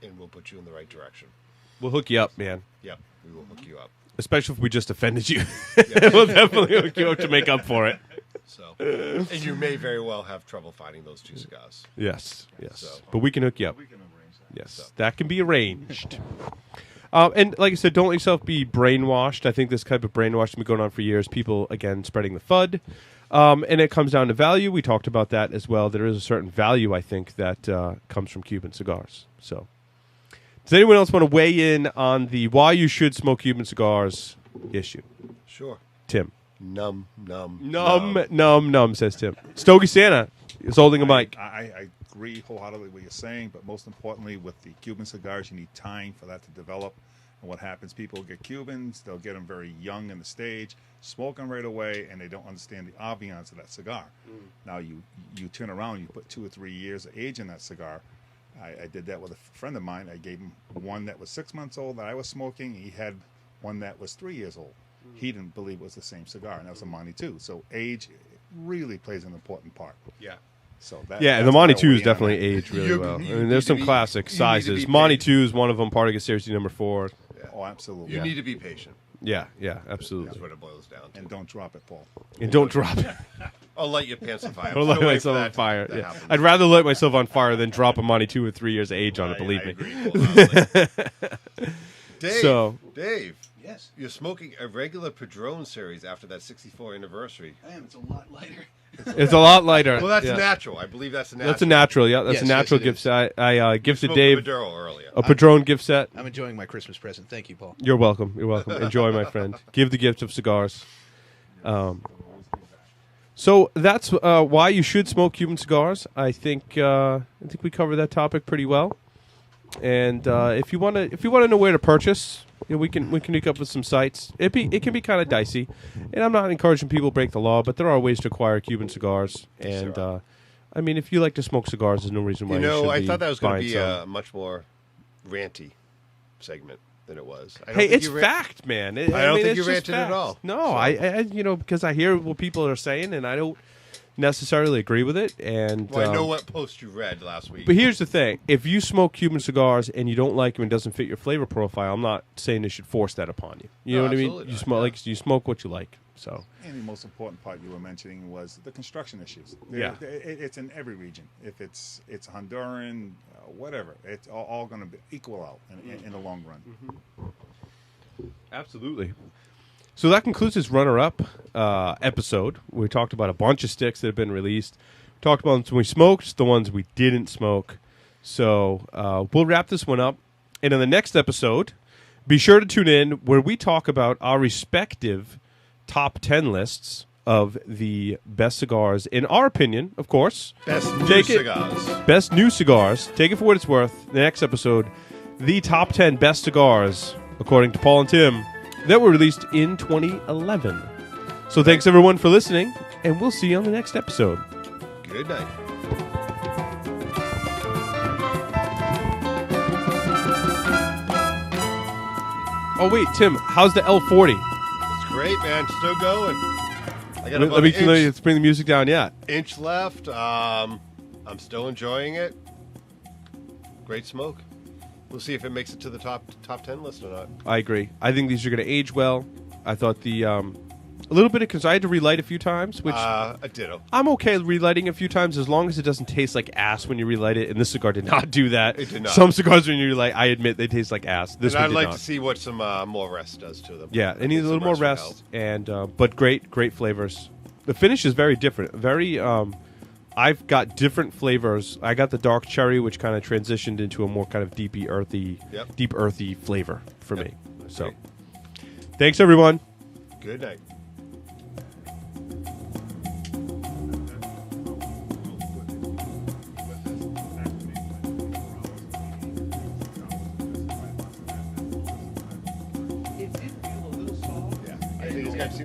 Speaker 2: and we'll put you in the right direction.
Speaker 1: We'll hook you up, man.
Speaker 2: Yep, we will hook you up.
Speaker 1: Especially if we just offended you. We'll definitely hook you up to make up for it.
Speaker 2: So, and you may very well have trouble finding those two cigars.
Speaker 1: Yes.
Speaker 2: So-
Speaker 1: But we can hook you up.
Speaker 3: We can arrange that.
Speaker 1: Yes, that can be arranged. And like I said, don't let yourself be brainwashed. I think this type of brainwashing has been going on for years. People, again, spreading the FUD. And it comes down to value. We talked about that as well. There is a certain value, I think, that comes from Cuban cigars. So, does anyone else want to weigh in on the why you should smoke Cuban cigars issue?
Speaker 2: Sure.
Speaker 1: Tim.
Speaker 2: Numb,
Speaker 1: Says Tim. Stogie Santa is holding a mic.
Speaker 3: I agree wholeheartedly with what you're saying, but most importantly, with the Cuban cigars, you need time for that to develop. And what happens, people get Cubans, they'll get them very young in the stage, smoke them right away, and they don't understand the ambiance of that cigar. Now, you turn around, you put 2 or 3 years of age in that cigar. I did that with a friend of mine. I gave him one that was 6 months old that I was smoking. He had one that was 3 years old. He didn't believe it was the same cigar, and that was a Monty 2. So age really plays an important part.
Speaker 1: Yeah.
Speaker 3: So
Speaker 1: Yeah, and
Speaker 3: that's
Speaker 1: the Monty
Speaker 3: my
Speaker 1: 2s
Speaker 3: way on
Speaker 1: definitely
Speaker 3: that.
Speaker 1: age really
Speaker 2: You-
Speaker 1: well.
Speaker 2: you
Speaker 1: I mean, there's
Speaker 2: need
Speaker 1: some
Speaker 2: to be-
Speaker 1: classic
Speaker 2: you need to
Speaker 1: sizes.
Speaker 2: be
Speaker 1: Monty
Speaker 2: paid.
Speaker 1: 2 is one of them, part of Series number 4.
Speaker 3: Oh, absolutely.
Speaker 2: You need to be patient.
Speaker 1: Yeah, absolutely.
Speaker 2: That's what it boils down to.
Speaker 3: And don't drop it, Paul.
Speaker 1: And don't drop it.
Speaker 2: I'll light your pants on fire.
Speaker 1: I'll light
Speaker 2: Still waiting
Speaker 1: myself
Speaker 2: for
Speaker 1: on
Speaker 2: that
Speaker 1: fire.
Speaker 2: to
Speaker 1: Yeah.
Speaker 2: happen.
Speaker 1: I'd rather light myself on fire than drop a Monty 2 with 3 years of age on it, believe
Speaker 2: I
Speaker 1: me.
Speaker 2: agree wholeheartedly. Dave,
Speaker 1: So-
Speaker 2: Dave,
Speaker 5: Yes,
Speaker 2: you're smoking a regular Padron series after that 64th anniversary.
Speaker 5: I am. It's a lot lighter.
Speaker 1: It's a lot lighter.
Speaker 2: Well, that's
Speaker 1: Yeah.
Speaker 2: natural. I believe that's a natural.
Speaker 1: That's a natural, yeah. That's
Speaker 5: Yes,
Speaker 1: a natural
Speaker 5: yes, it
Speaker 1: gift
Speaker 5: is.
Speaker 1: set. I gifted
Speaker 2: Smoked
Speaker 1: Dave
Speaker 2: Maduro earlier.
Speaker 1: a Padron gift set.
Speaker 5: I'm enjoying my Christmas present. Thank you, Paul.
Speaker 1: You're welcome. You're welcome. Enjoy, my friend. Give the gift of cigars. So that's why you should smoke Cuban cigars. I think we covered that topic pretty well. And if you want to know where to purchase, we can hook up with some sites. It can be kind of dicey, and I'm not encouraging people to break the law, but there are ways to acquire Cuban cigars. And
Speaker 2: Sure.
Speaker 1: I mean, if you like to smoke cigars, there's no reason why
Speaker 2: You
Speaker 1: you
Speaker 2: know,
Speaker 1: should
Speaker 2: I
Speaker 1: be
Speaker 2: thought that was going
Speaker 1: buying
Speaker 2: to be
Speaker 1: some.
Speaker 2: a much more ranty segment than it was. I don't
Speaker 1: Hey,
Speaker 2: think
Speaker 1: it's
Speaker 2: you
Speaker 1: fact, man. I
Speaker 2: don't
Speaker 1: mean,
Speaker 2: think
Speaker 1: it's
Speaker 2: you
Speaker 1: just
Speaker 2: ranted at
Speaker 1: facts.
Speaker 2: all.
Speaker 1: No,
Speaker 2: So-
Speaker 1: I because I hear what people are saying, and I don't necessarily agree with it. And
Speaker 2: Well, I know what post you read last week.
Speaker 1: but here's the thing: if you smoke Cuban cigars and you don't like them and it doesn't fit your flavor profile, I'm not saying they should force that upon you. You know what I mean?
Speaker 2: absolutely
Speaker 1: You
Speaker 2: not,
Speaker 1: smoke
Speaker 2: yeah.
Speaker 1: like you smoke what you like. So
Speaker 3: And the most important part you were mentioning was the construction issues.
Speaker 1: Yeah.
Speaker 3: It's in every region. If it's Honduran, whatever, it's all going to equal out in the long run.
Speaker 1: absolutely. So that concludes this runner-up episode. We talked about a bunch of sticks that have been released. We talked about the ones we smoked, the ones we didn't smoke. So we'll wrap this one up. And in the next episode, be sure to tune in where we talk about our respective top 10 lists of the best cigars, in our opinion, of course.
Speaker 2: Best new
Speaker 1: Take it-
Speaker 2: cigars.
Speaker 1: Best new cigars. Take it for what it's worth. The next episode, the top 10 best cigars, according to Paul and Tim, that were released in 2011. So thanks, everyone, for listening, and we'll see you on the next episode.
Speaker 2: Good night.
Speaker 1: Oh, wait, Tim, how's the L40?
Speaker 2: It's great, man. Still going. I got
Speaker 1: Let
Speaker 2: about
Speaker 1: me
Speaker 2: an inch,
Speaker 1: let's bring the music down yet.
Speaker 2: inch left. I'm still enjoying it. Great smoke. We'll see if it makes it to the top 10 list or not.
Speaker 1: I agree. I think these are going to age well. I thought the a little bit of, because I had to relight a few times, which
Speaker 2: A ditto.
Speaker 1: I'm okay relighting a few times as long as it doesn't taste like ass when you relight it. And this cigar did not do that.
Speaker 2: It did not.
Speaker 1: Some cigars when you relight, I admit they taste like ass. This
Speaker 2: And
Speaker 1: one
Speaker 2: I'd
Speaker 1: did
Speaker 2: like
Speaker 1: not.
Speaker 2: to see what some more rest does to them.
Speaker 1: Yeah, it needs a
Speaker 2: Some
Speaker 1: little more
Speaker 2: would
Speaker 1: rest, and but great flavors. The finish is very different. Very, I've got different flavors. I got the dark cherry, which kind of transitioned into a more kind of deep earthy flavor for
Speaker 2: Yep.
Speaker 1: me. So, thanks everyone.
Speaker 2: Good night.